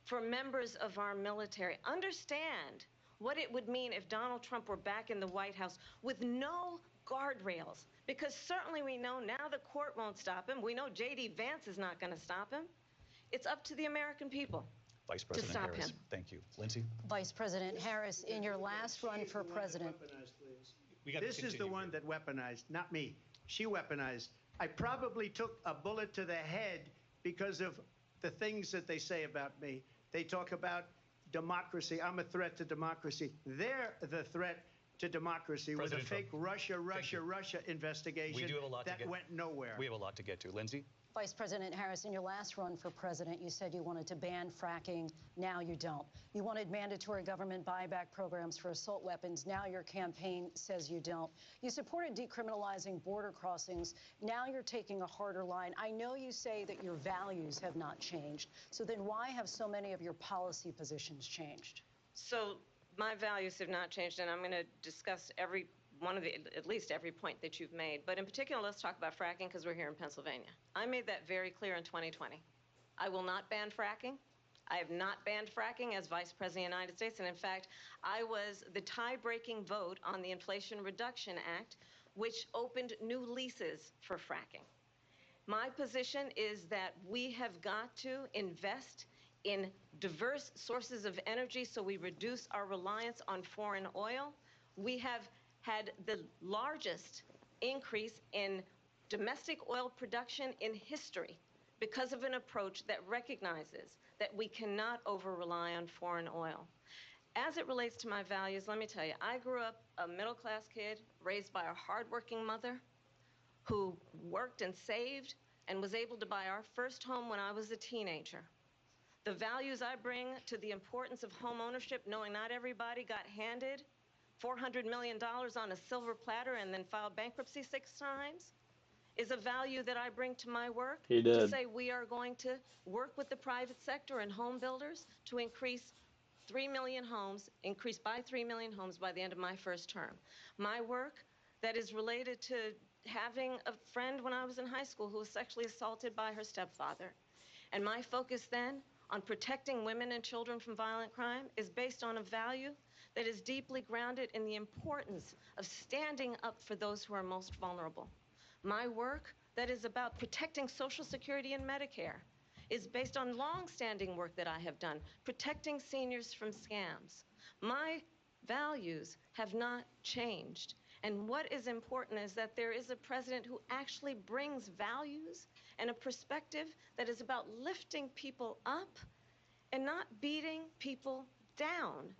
for members of our military. Understand what it would mean if Donald Trump were back in the White House with no guardrails, because certainly we know now the court won't stop him. We know J.D. Vance is not going to stop him. It's up to the American people. Vice President stop Harris, him. thank you. Lindsay? Vice President Harris, in your last run for president. This is the one that weaponized, not me. She weaponized. I probably took a bullet to the head because of the things that they say about me. They talk about democracy. I'm a threat to democracy. They're the threat to democracy with a fake Russia investigation We do have a lot that went nowhere. We have a lot to get to. Lindsay? Vice President Harris, in your last run for president, you said you wanted to ban fracking. Now you don't. You wanted mandatory government buyback programs for assault weapons. Now your campaign says you don't. You supported decriminalizing border crossings. Now you're taking a harder line. I know you say that your values have not changed. So then why have so many of your policy positions changed? So my values have not changed, and I'm going to discuss at least every point that you've made. But in particular, let's talk about fracking because we're here in Pennsylvania. I made that very clear in 2020. I will not ban fracking. I have not banned fracking as Vice President of the United States. And in fact, I was the tie-breaking vote on the Inflation Reduction Act, which opened new leases for fracking. My position is that we have got to invest in diverse sources of energy so we reduce our reliance on foreign oil. We have had the largest increase in domestic oil production in history because of an approach that recognizes that we cannot over-rely on foreign oil. As it relates to my values, let me tell you, I grew up a middle-class kid raised by a hardworking mother who worked and saved and was able to buy our first home when I was a teenager. The values I bring to the importance of home ownership, knowing not everybody got handed $400 million on a silver platter and then filed bankruptcy 6 times, is a value that I bring to my work. He did. To say we are going to work with the private sector and home builders to increase 3 million homes, increase by 3 million homes by the end of my first term. My work that is related to having a friend when I was in high school who was sexually assaulted by her stepfather. And my focus then on protecting women and children from violent crime is based on a value that is deeply grounded in the importance of standing up for those who are most vulnerable. My work that is about protecting Social Security and Medicare is based on long-standing work that I have done, protecting seniors from scams. My values have not changed. And what is important is that there is a president who actually brings values and a perspective that is about lifting people up and not beating people down.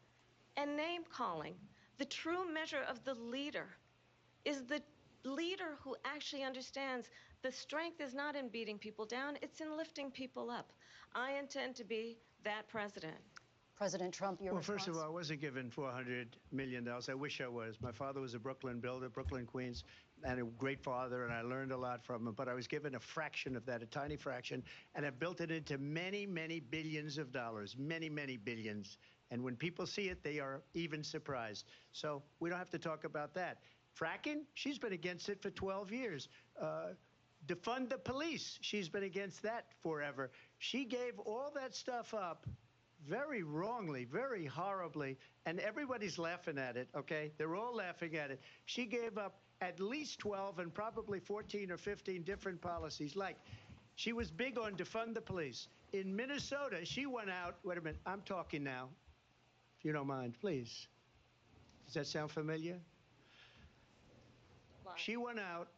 And name-calling. The true measure of the leader is the leader who actually understands the strength is not in beating people down, it's in lifting people up. I intend to be that president. President Trump, your response? First of all, I wasn't given $400 million. I wish I was. My father was a Brooklyn builder, Brooklyn, Queens, and a great father, and I learned a lot from him. But I was given a fraction of that, a tiny fraction, and I've built it into many, many billions of dollars, many, many billions. And when people see it, they are even surprised. So we don't have to talk about that. Fracking, she's been against it for 12 years. Defund the police, she's been against that forever. She gave all that stuff up very wrongly, very horribly, and everybody's laughing at it, okay? They're all laughing at it. She gave up at least 12 and probably 14 or 15 different policies. Like, she was big on defund the police. In Minnesota, she went out, wait a minute, I'm talking now, if you don't mind, please. Does that sound familiar? She went out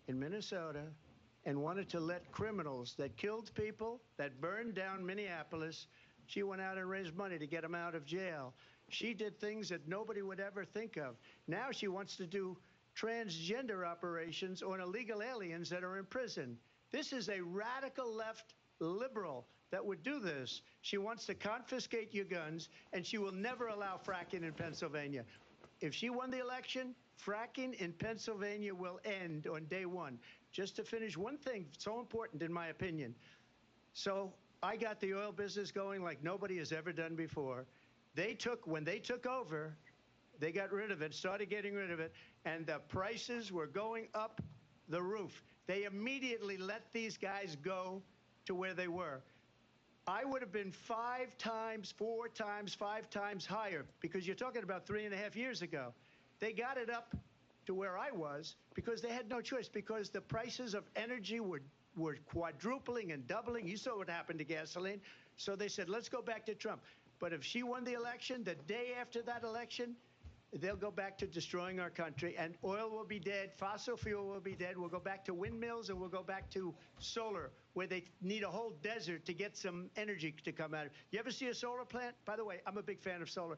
in Minnesota and wanted to let criminals that killed people, that burned down Minneapolis, she went out and raised money to get them out of jail. She did things that nobody would ever think of. Now she wants to do transgender operations on illegal aliens that are in prison. This is a radical left liberal that would do this. She wants to confiscate your guns, and she will never allow fracking in Pennsylvania. If she won the election, fracking in Pennsylvania will end on day one. Just to finish, one thing so important in my opinion. So I got the oil business going like nobody has ever done before. When they took over, they got rid of it, started getting rid of it, and the prices were going up the roof. They immediately let these guys go to where they were. I would have been 5 times, 4 times, 5 times higher, because you're talking about 3.5 years ago. They got it up to where I was because they had no choice, because the prices of energy were quadrupling and doubling. You saw what happened to gasoline. So they said, let's go back to Trump. But if she won the election, the day after that election, they'll go back to destroying our country, and oil will be dead, fossil fuel will be dead. We'll go back to windmills, and we'll go back to solar, where they need a whole desert to get some energy to come out of it. You ever see a solar plant? By the way, I'm a big fan of solar,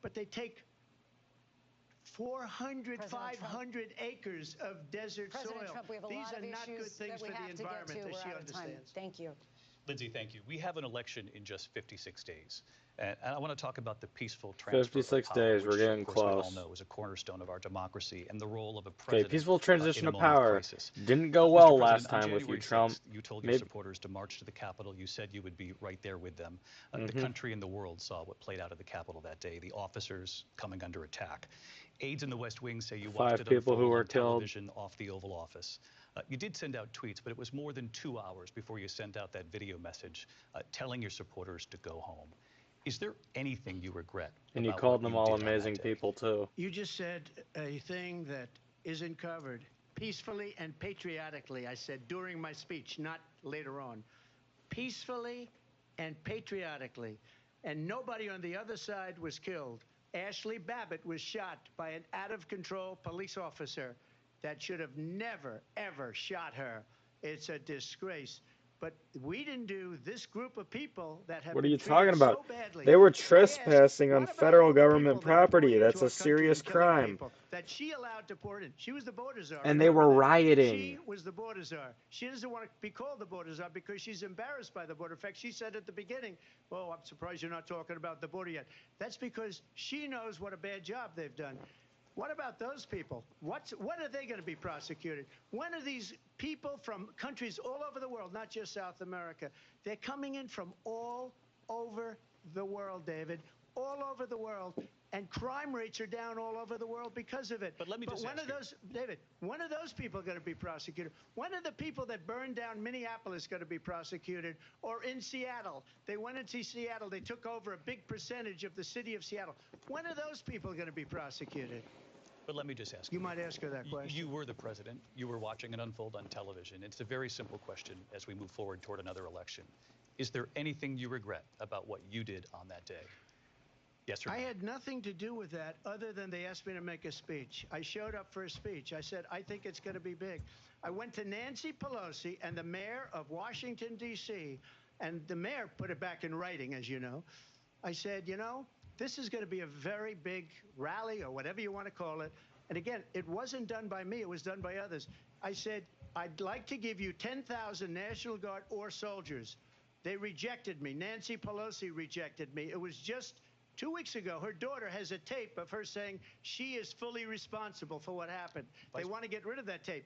but they take 400, 500 acres of desert President soil. Trump, we have a These lot are of not good issues things that we for the have to get to. environment that she We're out of time. understands. Thank you. Lindsay, thank you. We have an election in just 56 days. And I want to talk about the peaceful transfer 56 of power, days, we're which, getting of course, we all close. know is a cornerstone of our democracy, and the role of a Okay, president peaceful transition in a of moment power. crisis. Didn't go Mr. well President, last on time with you, January Trump. 6th, you told your supporters to march to the Capitol. You said you would be right there with them. The country and the world saw what played out at the Capitol that day, the officers coming under attack. Aides in the West Wing say you watched 5 it people who unfold were on killed. television off the Oval Office. You did send out tweets, but it was more than 2 hours before you sent out that video message telling your supporters to go home. Is there anything you regret? And you about called what them you all did on that amazing day? people, too. You just said a thing that isn't covered. Peacefully and patriotically, I said during my speech, not later on. Peacefully and patriotically. And nobody on the other side was killed. Ashley Babbitt was shot by an out-of-control police officer that should have never, ever shot her. It's a disgrace. But we didn't do this group of people that have What are been you treated talking about? so badly. They were I asked, trespassing on what about federal all the government people that were property. pouring That's into a our country serious and killing crime. people That she allowed to pour in. She was the border czar. And they remember were that. rioting. She was the border czar. She doesn't want to be called the border czar because she's embarrassed by the border. In fact, she said at the beginning, "Oh, I'm surprised you're not talking about the border yet." That's because she knows what a bad job they've done. What about those people? When are they going to be prosecuted? When are these people from countries all over the world, not just South America? They're coming in from all over the world, David, all over the world. And crime rates are down all over the world because of it. But let me just when ask are those, David, when are those people going to be prosecuted? When are the people that burned down Minneapolis going to be prosecuted? Or in Seattle? They went into Seattle. They took over a big percentage of the city of Seattle. When are those people going to be prosecuted? But let me just ask You might ask her that question. You were the president. You were watching it unfold on television. It's a very simple question as we move forward toward another election. Is there anything you regret about what you did on that day? Yes or no? I had nothing to do with that other than they asked me to make a speech. I showed up for a speech. I said, I think it's going to be big. I went to Nancy Pelosi and the mayor of Washington, D.C., and the mayor put it back in writing, as you know. I said, you know, this is going to be a very big rally or whatever you want to call it. And again, it wasn't done by me. It was done by others. I said, I'd like to give you 10,000 National Guard or soldiers. They rejected me. Nancy Pelosi rejected me. It was just 2 weeks ago. Her daughter has a tape of her saying she is fully responsible for what happened. They want to get rid of that tape.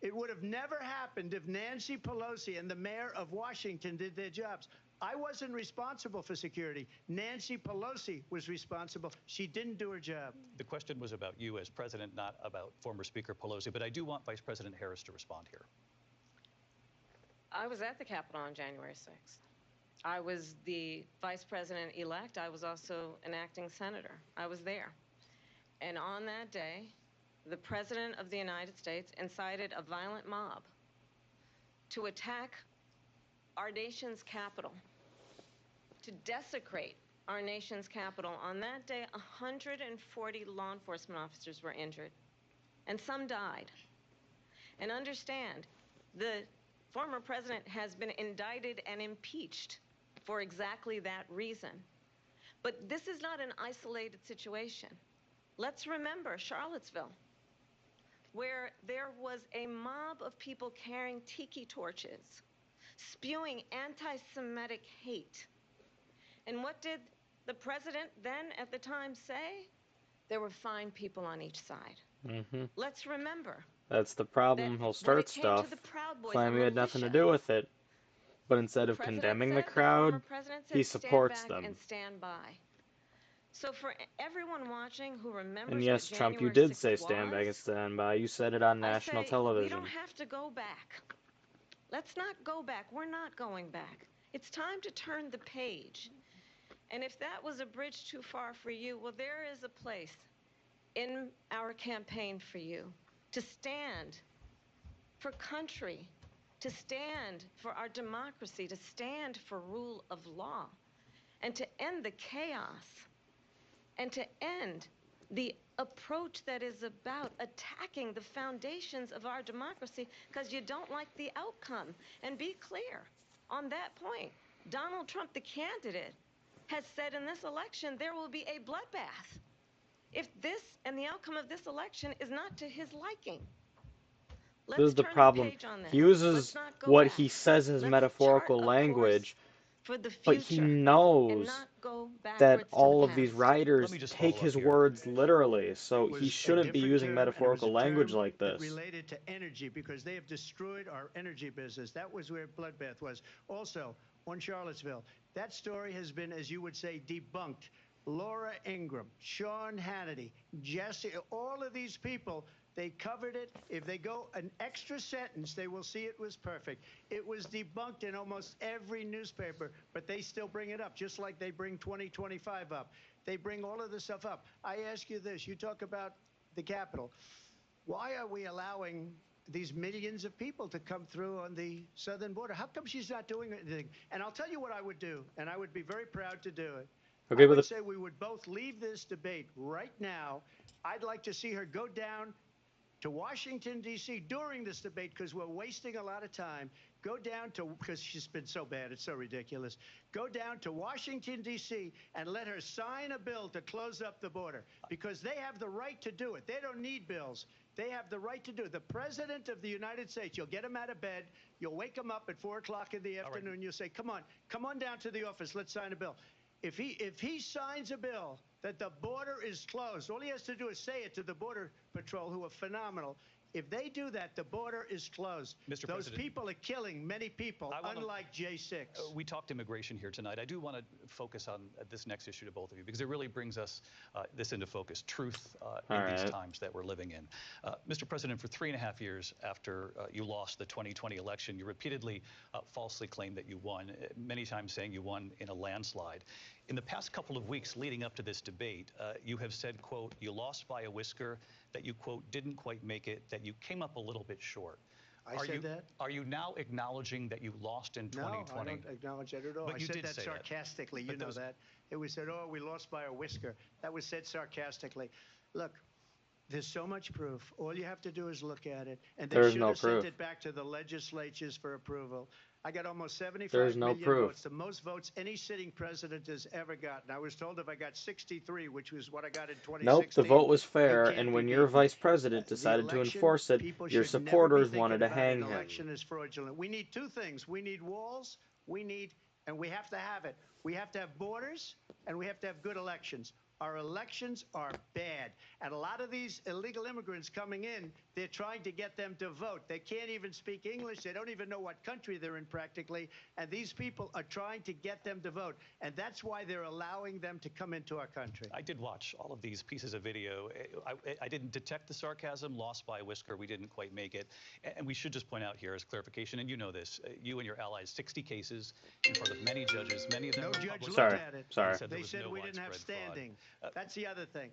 It would have never happened if Nancy Pelosi and the mayor of Washington did their jobs. I wasn't responsible for security. Nancy Pelosi was responsible. She didn't do her job. The question was about you as president, not about former Speaker Pelosi, but I do want Vice President Harris to respond here. I was at the Capitol on January 6th. I was the vice president-elect. I was also an acting senator. I was there. And on that day, the President of the United States incited a violent mob to attack our nation's capital, to desecrate our nation's capital. On that day, 140 law enforcement officers were injured, and some died. And understand, the former president has been indicted and impeached for exactly that reason. But this is not an isolated situation. Let's remember Charlottesville, where there was a mob of people carrying tiki torches, spewing anti-Semitic hate. And what did the president then at the time say? There were fine people on each side. Let's remember. That's the problem. He'll start stuff, claim he had nothing to do with it. But instead of condemning the crowd, he supports them. And stand by. So for everyone watching who remembers And yes, what Trump, you January did say 6th stand back and was, stand by. You said it on I national say, television. We don't have to go back. Let's not go back. We're not going back. It's time to turn the page. And if that was a bridge too far for you, well, there is a place in our campaign for you to stand for country, to stand for our democracy, to stand for rule of law, and to end the chaos, and to end the approach that is about attacking the foundations of our democracy because you don't like the outcome. And be clear on that point. Donald Trump, the candidate, has said in this election there will be a bloodbath if this and the outcome of this election is not to his liking. This Let's is the turn the problem. page on this. He Let's uses not go what back. he says as Let's metaphorical chart a course language, for the but he future and knows not go that backwards to the all of these past. Let writers me just take follow up his here. words literally, It so he was a shouldn't be different using term, and it was metaphorical a language term like that this. related to energy because they have destroyed our energy business. That was where bloodbath was. Also, on Charlottesville, that story has been, as you would say, debunked. Laura Ingraham, Sean Hannity, Jesse, all of these people, they covered it. If they go an extra sentence, they will see it was perfect. It was debunked in almost every newspaper, but they still bring it up, just like they bring 2025 up. They bring all of this stuff up. I ask you this. You talk about the Capitol. Why are we allowing these millions of people to come through on the southern border? How come she's not doing anything? And I'll tell you what I would do, and I would be very proud to do it. Okay, I but would say we would both leave this debate right now. I'd like to see her go down to Washington, D.C. during this debate because we're wasting a lot of time. Go down to, because she's been so bad, it's so ridiculous. Go down to Washington, D.C. and let her sign a bill to close up the border because they have the right to do it. They don't need bills. They have the right to do it. The President of the United States, you'll get him out of bed. You'll wake him up at 4 o'clock in the afternoon. You'll say, come on down to the office. Let's sign a bill. If he signs a bill that the border is closed, all he has to do is say it to the Border Patrol, who are phenomenal. If they do that, the border is closed. Mr. Those President, people are killing many people, unlike J6. We talked immigration here tonight. I do want to focus on this next issue to both of you because it really brings us this into focus, truth in these times that we're living in. Mr. President, for 3.5 years after you lost the 2020 election, you repeatedly falsely claimed that you won, many times saying you won in a landslide. In the past couple of weeks leading up to this debate, you have said, quote, you lost by a whisker, that you, quote, didn't quite make it, that you came up a little bit short. I said that? Are you now acknowledging that you lost in 2020? No, I don't acknowledge that at all. But I you said did that say sarcastically. But You know those- that. It was said, oh, we lost by a whisker. That was said sarcastically. Look, there's so much proof. All you have to do is look at it. And they There's should no have sent proof. it back to the legislatures for approval. I got almost 75 There's no million proof. votes, the most votes any sitting president has ever gotten. I was told if I got 63, which was what I got in 2016. Nope, the vote was fair, can't and be when your beaten. vice president The decided to election, enforce it, people your should never be supporters thinking wanted to about hang an him. election is fraudulent. We need two things. We need walls, and we have to have it. We have to have borders, and we have to have good elections. Our elections are bad. And a lot of these illegal immigrants coming in, they're trying to get them to vote. They can't even speak English. They don't even know what country they're in practically. And these people are trying to get them to vote. And that's why they're allowing them to come into our country. I did watch all of these pieces of video. I didn't detect the sarcasm, lost by a whisker. We didn't quite make it. And we should just point out here as clarification, and you know this, you and your allies, 60 cases in front of many judges, many of them No judge Republicans. looked at it. Sorry. They said we didn't have standing. That's the other thing.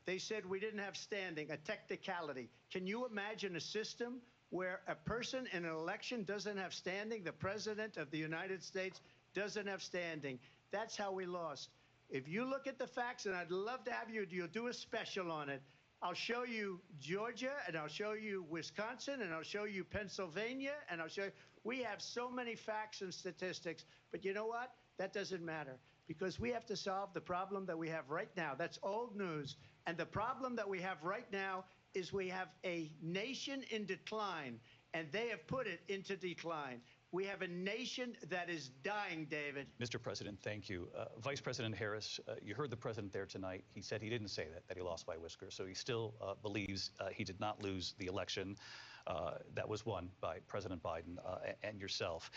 They said we didn't have standing, a technicality. Can you imagine a system where a person in an election doesn't have standing? The President of the United States doesn't have standing. That's how we lost. If you look at the facts, and I'd love to have you'll do a special on it. I'll show you Georgia, and I'll show you Wisconsin, and I'll show you Pennsylvania, and I'll show you. We have so many facts and statistics, but you know what? That doesn't matter because we have to solve the problem that we have right now. That's old news. And the problem that we have right now is we have a nation in decline, and they have put it into decline. We have a nation that is dying, David. Mr. President, thank you. Vice President Harris, you heard the president there tonight. He said he didn't say that he lost by a whisker. So he still believes he did not lose the election that was won by President Biden and yourself.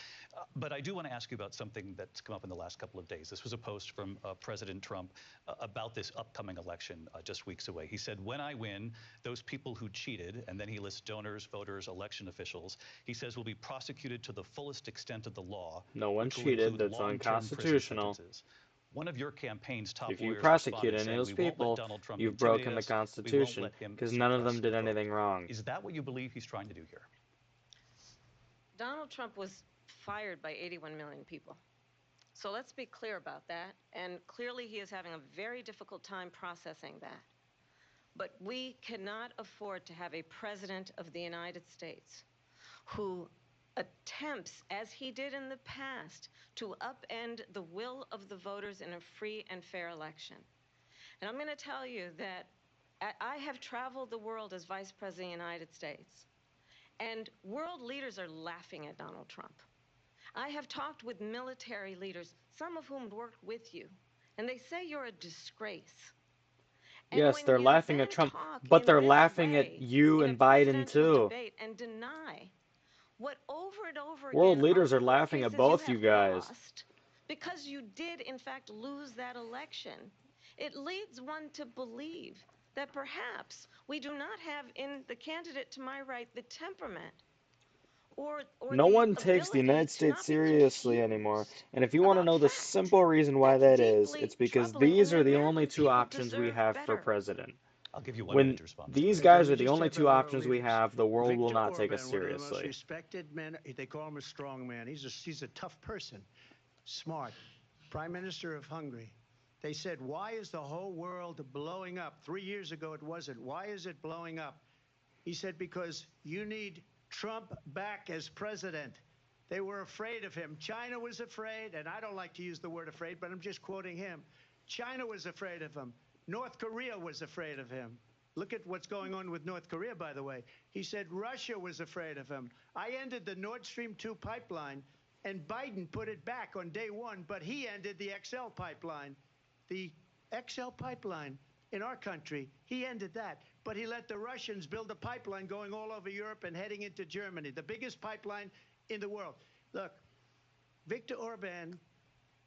But I do want to ask you about something that's come up in the last couple of days. This was a post from President Trump about this upcoming election just weeks away. He said, when I win, those people who cheated, and then he lists donors, voters, election officials, he says will be prosecuted to the fullest extent of the law. No one which will cheated. include That's long-term prison unconstitutional. sentences. One of your campaign's top If you lawyers prosecute responded any saying, of those "We won't let people, Donald Trump you've intimidate broken the us. We won't Constitution let him because none of suppress them did the vote." anything wrong. Is that what you believe he's trying to do here? Donald Trump was fired by 81 million people. So let's be clear about that. And clearly he is having a very difficult time processing that. But we cannot afford to have a president of the United States who attempts, as he did in the past, to upend the will of the voters in a free and fair election. And I'm going to tell you that I have traveled the world as Vice President of the United States, and world leaders are laughing at Donald Trump. I have talked with military leaders, some of whom worked with you, and they say you're a disgrace. And Yes, when they're you laughing at then Trump, talk but in they're this laughing at way you in a and Biden presidential too. debate and deny what over and over World again leaders on are court laughing at cases both you you have guys. lost because you did in fact lose that election, it leads one to believe that perhaps we do not have in the candidate to my right the temperament or No the one takes the ability United to States not be seriously anymore. confused And if you want to about know the fact. simple reason why That's that is, deeply it's because troubling, and these the are the only American two people options we deserve have for better. president. I'll give you 1 minute When to respond. these Okay, guys let me are the just only talk two about world options we leaders. have, the world will Viktor not take us Orban, one of the most seriously. respected men. They call him a strong man. He's a tough person, smart. Prime Minister of Hungary. They said, why is the whole world blowing up? 3 years ago it wasn't. Why is it blowing up? He said, because you need Trump back as president. They were afraid of him. China was afraid, and I don't like to use the word afraid, but I'm just quoting him. China was afraid of him. North Korea was afraid of him. Look at what's going on with North Korea, by the way. He said Russia was afraid of him. I ended the Nord Stream 2 pipeline, and Biden put it back on day one, but he ended the XL pipeline. The XL pipeline in our country, he ended that. But he let the Russians build a pipeline going all over Europe and heading into Germany, the biggest pipeline in the world. Look, Viktor Orban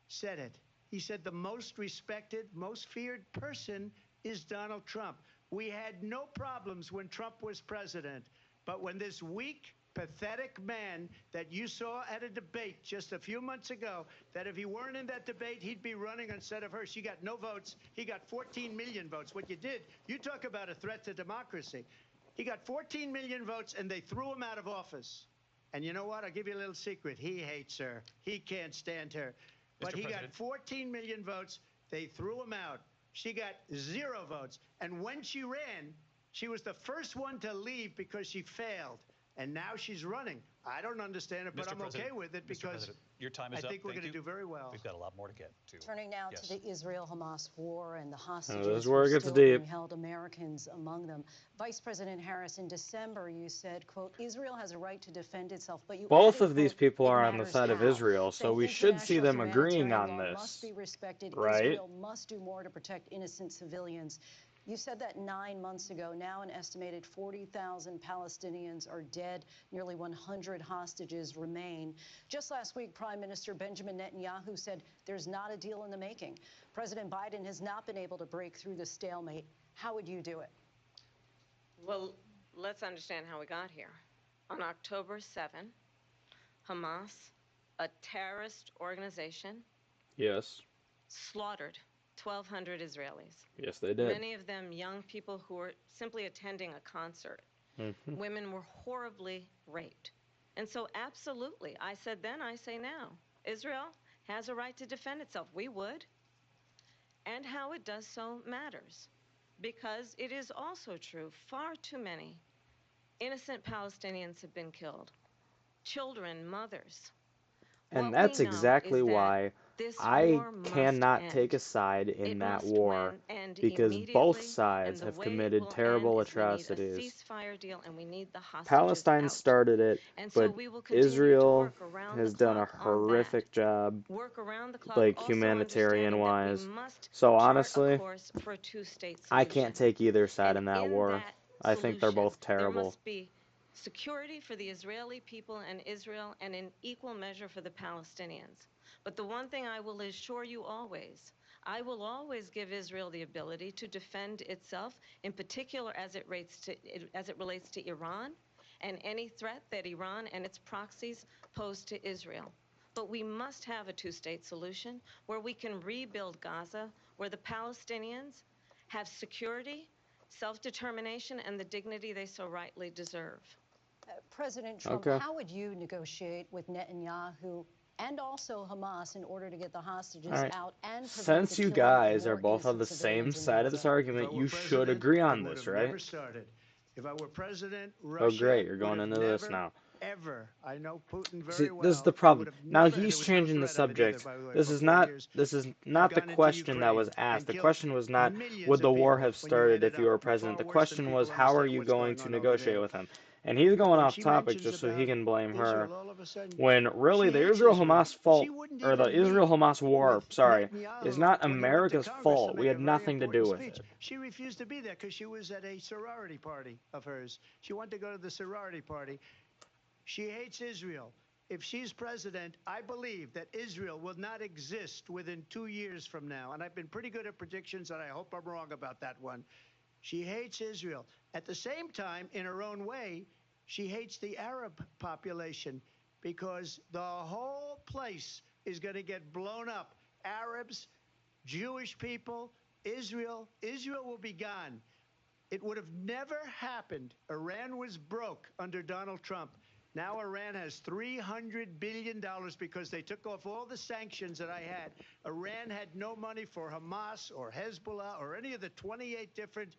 said it. He said the most respected, most feared person is Donald Trump. We had no problems when Trump was president, but when this weak, pathetic man that you saw at a debate just a few months ago, that if he weren't in that debate, he'd be running instead of her. She got no votes. He got 14 million votes. What you did, you talk about a threat to democracy. He got 14 million votes, and they threw him out of office. And you know what? I'll give you a little secret. He hates her. He can't stand her. But he got 14 million votes. They threw him out. She got 0 votes. And when she ran, she was the first one to leave because she failed. And now she's running. I don't understand it, but Mr. I'm President, okay with it Mr. because President, your time is I up. think we're Thank going to you. do very well. We've got a lot more to get to. Turning now Yes. to the Israel-Hamas war and the this hostages is who where are it gets still deep. being held, Americans among them. Vice President Harris, in December, you said, quote, Israel has a right to defend itself, but you Both added, of these quote, people it are on the matters side of how, Israel, so saying we should see international them agreeing humanitarian on law this, must be respected. right? Israel must do more to protect innocent civilians. You said that 9 months ago. Now an estimated 40,000 Palestinians are dead. Nearly 100 hostages remain. Just last week, Prime Minister Benjamin Netanyahu said there's not a deal in the making. President Biden has not been able to break through the stalemate. How would you do it? Well, let's understand how we got here. On October 7, Hamas, a terrorist organization, Yes. slaughtered 1,200 Israelis. Yes, they did. Many of them young people who were simply attending a concert. Mhm. Women were horribly raped. And so, absolutely, I said then, I say now, Israel has a right to defend itself. We would. And how it does so matters. Because it is also true, far too many innocent Palestinians have been killed. Children, mothers. And What that's we know exactly is that why this I war must cannot end. take a side in It that must war end because both immediately, and sides the have way it committed will end terrible is we need a atrocities. ceasefire deal, and we need the hostages Palestine out. started it, And so but we will continue to Israel work around the has done a clock on that. horrific job, Work around the clock, like also humanitarian understanding that we wise. must So chart a honestly, course for a two-state I solution. can't take either side And in that in war. that I think they're solution, both there terrible. must be security for the Israeli people and Israel, and in equal measure for the Palestinians. But the one thing I will assure you always, I will always give Israel the ability to defend itself, in particular as it relates to Iran and any threat that Iran and its proxies pose to Israel. But we must have a two-state solution where we can rebuild Gaza, where the Palestinians have security, self-determination, and the dignity they so rightly deserve. President Trump, Okay. how would you negotiate with Netanyahu and also Hamas in order to get the hostages All right. out and prevent Since the you killing of guys are more both on the innocent same civilians in side of this Gaza. If I argument, were you should president, agree on it would this, have right? never started. If I were president, Oh, Russia great, you're would going have into this never, now. ever. I know Putin See, very this is the well. It problem. would have Now never, and he's there was no changing the threat of it either, subject. by the way, This for is 4 not years. this is Have not the gone into question that was Ukraine asked. and The killed question was not millions would of the war people have when you started add if it you up. were president. Far The worse than question people was how are understand you what's going going to on over negotiate there. with him? And he's going When off she topic mentions just so he about can blame her. Israel, all of a sudden, When really she the hates Israel. Israel-Hamas She fault, wouldn't or the even meet Israel-Hamas war, with sorry, is Netanyahu not when he went to America's Congress to fault. We make had a very nothing to do important with speech. it. She refused to be there because she was at a sorority party of hers. She wanted to go to the sorority party. She hates Israel. If she's president, I believe that Israel will not exist within 2 years from now. And I've been pretty good at predictions, and I hope I'm wrong about that one. She hates Israel. At the same time, in her own way, she hates the Arab population because the whole place is going to get blown up. Arabs, Jewish people, Israel. Israel will be gone. It would have never happened. Iran was broke under Donald Trump. Now Iran has $300 billion because they took off all the sanctions that I had. Iran had no money for Hamas or Hezbollah or any of the 28 different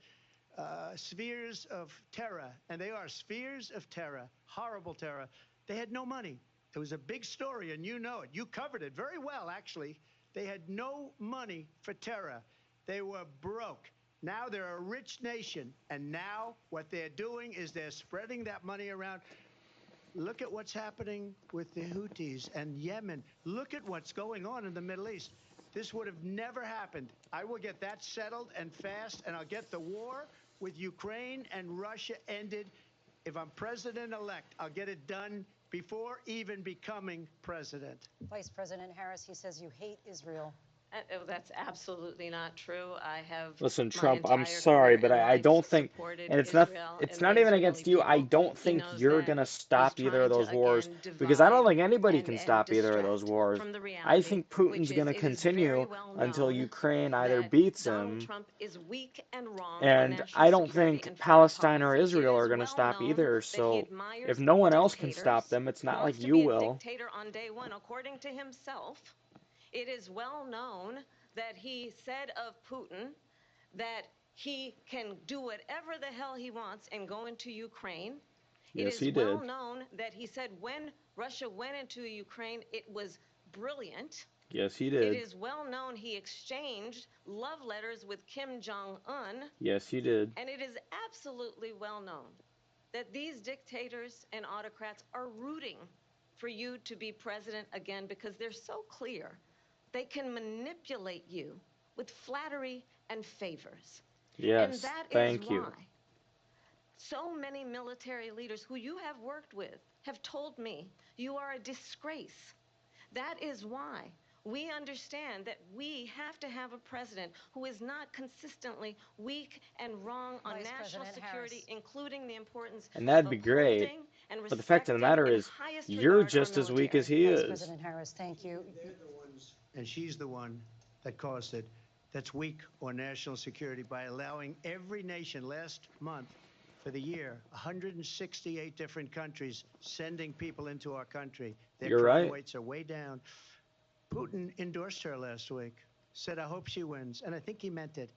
spheres of terror. And they are spheres of terror, horrible terror. They had no money. It was a big story, and you know it. You covered it very well, actually. They had no money for terror. They were broke. Now they're a rich nation, and now what they're doing is they're spreading that money around. Look at what's happening with the Houthis and Yemen. Look at what's going on in the Middle East. This would have never happened. I will get that settled and fast, and I'll get the war with Ukraine and Russia ended. If I'm president-elect, I'll get it done before even becoming president. Vice President Harris, he says you hate Israel. That's absolutely not true. I have Listen, my Trump, I'm entire sorry, career but and I life don't think, supported and it's Israel and not the even Israeli against you. I people. don't He think knows you're that. gonna He's stop either of trying those to, wars again, because I don't divide think anybody and can stop either of those distract wars. from the I reality, think which Putin's is gonna it is very continue well until known Ukraine either that beats Donald him, Trump is weak and wrong on and national I don't security think and foreign Palestine or policy. It Israel are is gonna well stop known either. that he So if admires no one else can stop dictators, them, it's not like wants to you be a will. dictator on day one, according to himself. It is well known that he said of Putin that he can do whatever the hell he wants and go into Ukraine. It Yes, is he well did. known that he said when Russia went into Ukraine, it was brilliant. Yes, he It did. is well known he exchanged love letters with Kim Jong-un. Yes, he did. And it is absolutely well known that these dictators and autocrats are rooting for you to be president again because they're so clear. They can manipulate you with flattery and favors. And Yes, that is thank you. why so many military leaders who you have worked with have told me you are a disgrace. That is why we understand that we have to have a president who is not consistently weak and wrong on Vice national President security, Harris. including the importance And that'd of be great. upholding and But the fact of the matter respecting in is, highest you're regard just our as weak as military. he Vice is. President Harris, thank you. They're the ones, and she's the one that caused it, that's weak on national security by allowing every nation last month for the year, 168 different countries sending people into our country. Their You're crime right. rates are way down. Putin endorsed her last week, said, I hope she wins. And I think he meant it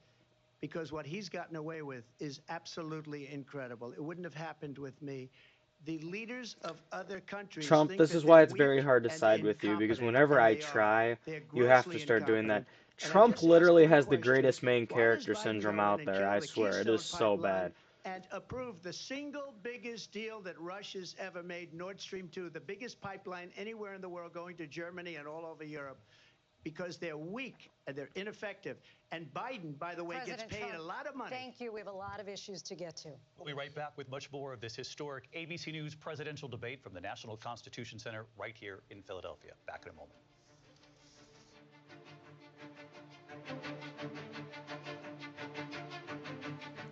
because what he's gotten away with is absolutely incredible. It wouldn't have happened with me. The leaders of other countries Trump, think this that is why they're it's very weak hard to and side with you, because incompetent, whenever and I they are. try, They're you have to grossly start doing that. incompetent. And I Trump just asked literally one has the question. greatest main Why does character Biden syndrome go in out and there, kill I the swear. It Keystone is so Pipeline bad. and approve the single biggest deal that Russia's ever made, Nord Stream 2, the biggest pipeline anywhere in the world going to Germany and all over Europe? Because they're weak and they're ineffective. And Biden, by the way, President gets paid Trump, a lot of money. Thank you. We have a lot of issues to get to. We'll be right back with much more of this historic ABC News presidential debate from the National Constitution Center right here in Philadelphia. Back in a moment.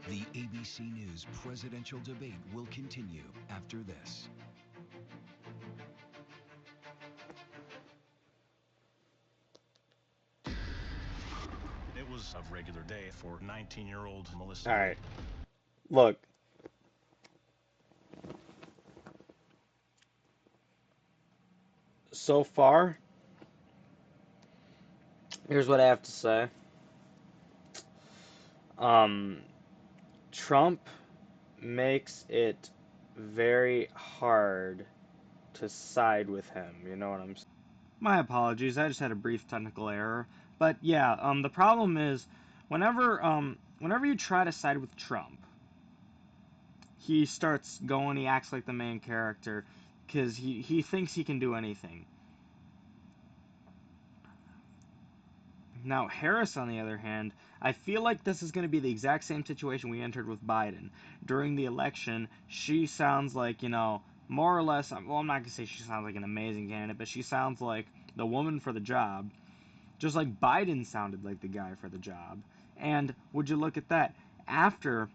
The ABC News presidential debate will continue after this. It was a regular day for 19-year-old Melissa. All right. Look. So far, Here's what I have to say. Trump makes it very hard to side with him. You know what I'm saying? My apologies. I just had a brief technical error. But yeah, the problem is whenever you try to side with Trump, he starts going, he acts like the main character because he thinks he can do anything. Now, Harris, on the other hand, I feel like this is going to be the exact same situation we entered with Biden. During the election, she sounds like, more or less, well, I'm not going to say she sounds like an amazing candidate, but she sounds like the woman for the job, just like Biden sounded like the guy for the job. And would you look at that? After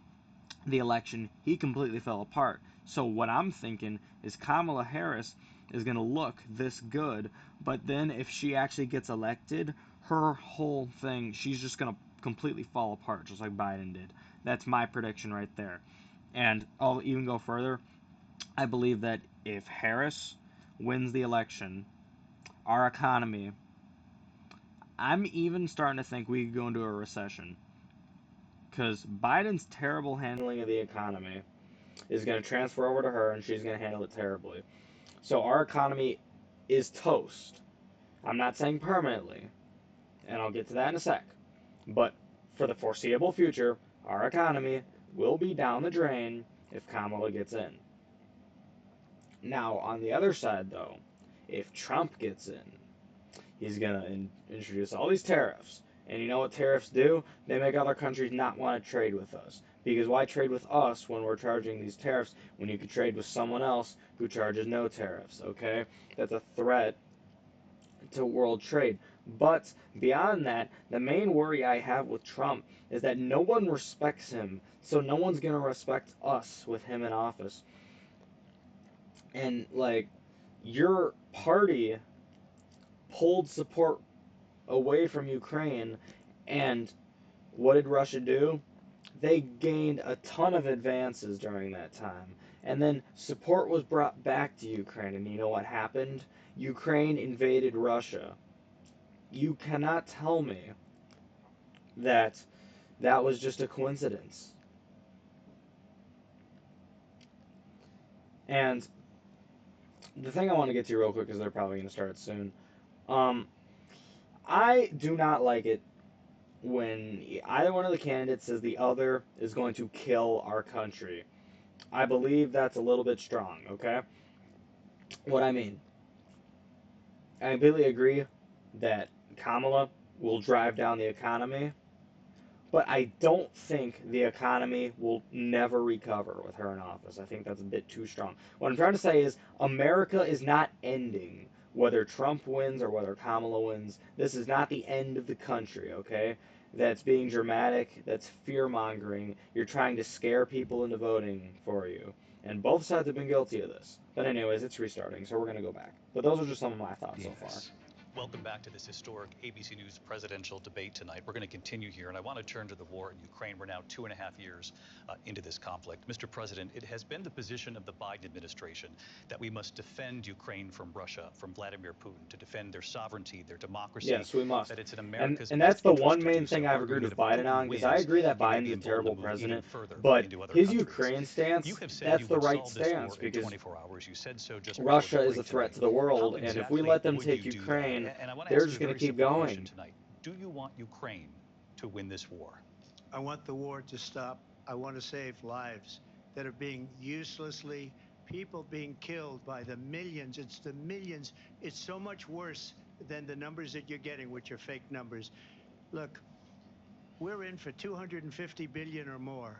the election, he completely fell apart. So what I'm thinking is Kamala Harris is going to look this good, but then if she actually gets elected, her whole thing, she's just going to completely fall apart, just like Biden did. That's my prediction right there. And I'll even go further. I believe that if Harris wins the election, our economy, I'm even starting to think we could go into a recession. Because Biden's terrible handling of the economy is going to transfer over to her, and she's going to handle it terribly. So our economy is toast. I'm not saying permanently, and I'll get to that in a sec. But for the foreseeable future, our economy will be down the drain if Kamala gets in. Now, on the other side, though, if Trump gets in, he's going to introduce all these tariffs. And you know what tariffs do? They make other countries not want to trade with us. Because why trade with us when we're charging these tariffs when you could trade with someone else who charges no tariffs, okay? That's a threat to world trade. But beyond that, the main worry I have with Trump is that no one respects him. So no one's going to respect us with him in office. And, your party pulled support away from Ukraine, and what did Russia do? They gained a ton of advances during that time. And then support was brought back to Ukraine, and you know what happened? Ukraine invaded Russia. You cannot tell me that that was just a coincidence. And the thing I want to get to real quick, because they're probably going to start soon. I do not like it when either one of the candidates says the other is going to kill our country. I believe that's a little bit strong, okay? What I mean, I completely agree that Kamala will drive down the economy, but I don't think the economy will never recover with her in office. I think that's a bit too strong. What I'm trying to say is America is not ending whether Trump wins or whether Kamala wins. This is not the end of the country, okay? That's being dramatic, that's fear-mongering. You're trying to scare people into voting for you. And both sides have been guilty of this. But anyways, it's restarting, so we're going to go back. But those are just some of my thoughts so far. Welcome back to this historic ABC News presidential debate tonight. We're going to continue here, and I want to turn to the war in Ukraine. We're now 2.5 years into this conflict. Mr. President, it has been the position of the Biden administration that we must defend Ukraine from Russia, from Vladimir Putin, to defend their sovereignty, their democracy. Yes, we must. That it's in America's and that's the best one interest to main do thing so, I've agreed arguing with that if Biden Putin on, because I wins, agree that he may Biden's be a emboldened terrible to move even president, further but into other his countries. Ukraine stance, You have said that's you the would right solve this stance, war in because 24 hours. You said so just Russia before the is a break threat tonight. to the world, How and if we let them would take you do Ukraine, that? And I want to they're ask just you a going to very keep simple question going. tonight. Do you want Ukraine to win this war? I want the war to stop. I want to save lives that are being uselessly, people being killed by the millions. It's the millions. It's so much worse than the numbers that you're getting, which are fake numbers. Look, we're in for 250 billion or more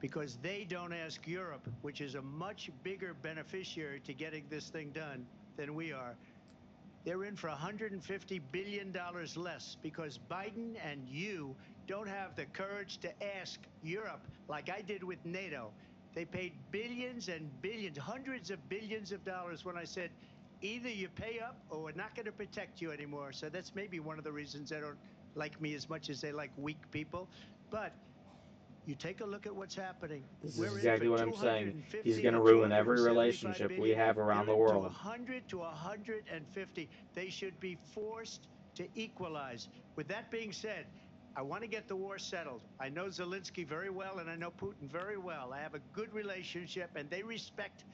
because they don't ask Europe, which is a much bigger beneficiary to getting this thing done than we are. They're in for $150 billion less because Biden and you don't have the courage to ask Europe like I did with NATO. They paid billions and billions, hundreds of billions of dollars when I said, either you pay up or we're not going to protect you anymore. So that's maybe one of the reasons they don't like me as much as they like weak people. But you take a look at what's happening. This is We're exactly in what for I'm saying. 250 He's going to to ruin every 275 relationship we billion. have around They're the into world. 100 to 150. They should be forced to equalize. With that being said, I want to get the war settled. I know Zelensky very well, and I know Putin very well. I have a good relationship, and they respect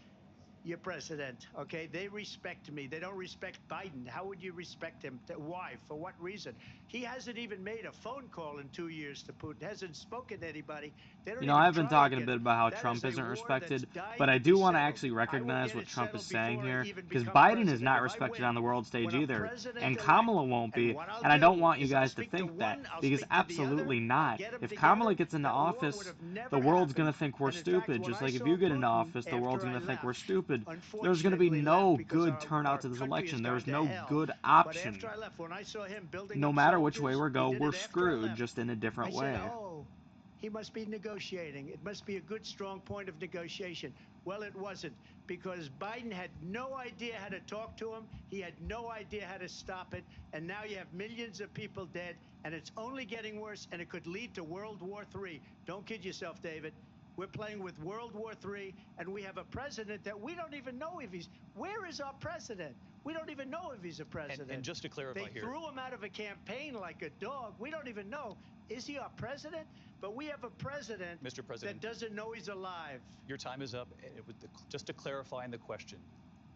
your president, okay? They respect me. They don't respect Biden. How would you respect him? Why? For what reason? He hasn't even made a phone call in 2 years to Putin. Hasn't spoken to anybody. They don't You know, even I've been try to talking a get bit him. about how That Trump is a isn't war respected, that's dying but I to be do want to settled. actually I will recognize get what it Trump is settled saying before I here, even because become Biden is president. not If I respected win, on the world stage when I'm either, and president-elect, Kamala won't and be, what I'll and I don't do want you is I'll guys to speak to think that, one, I'll because speak to the other, absolutely I'll not. get them If together. Kamala gets into That war would office, have never the world's going happened. to think we're And in fact, stupid, when just I like if saw you get into Putin office, the world's after going I to think we're left, stupid. There's going to be unfortunately no left because good turnout our to this country has election. gone There's to no hell. good But option. after I left, when I saw him building No up matter which way soldiers, we go, he did we're it after I screwed, left. just in a I different said, way. oh, he must be negotiating. It must be a good, strong point of negotiation. Well, it wasn't, because Biden had no idea how to talk to him. He had no idea how to stop it. And now you have millions of people dead, and it's only getting worse, and it could lead to World War III. Don't kid yourself, David. We're playing with World War III, and we have a president that we don't even know if he's... Where is our president? We don't even know if he's a president. And just to clarify they here, threw him out of a campaign like a dog. We don't even know. Is he our president? But we have a president, Mr. President, that doesn't know he's alive. your time is up. Just to clarify in the question,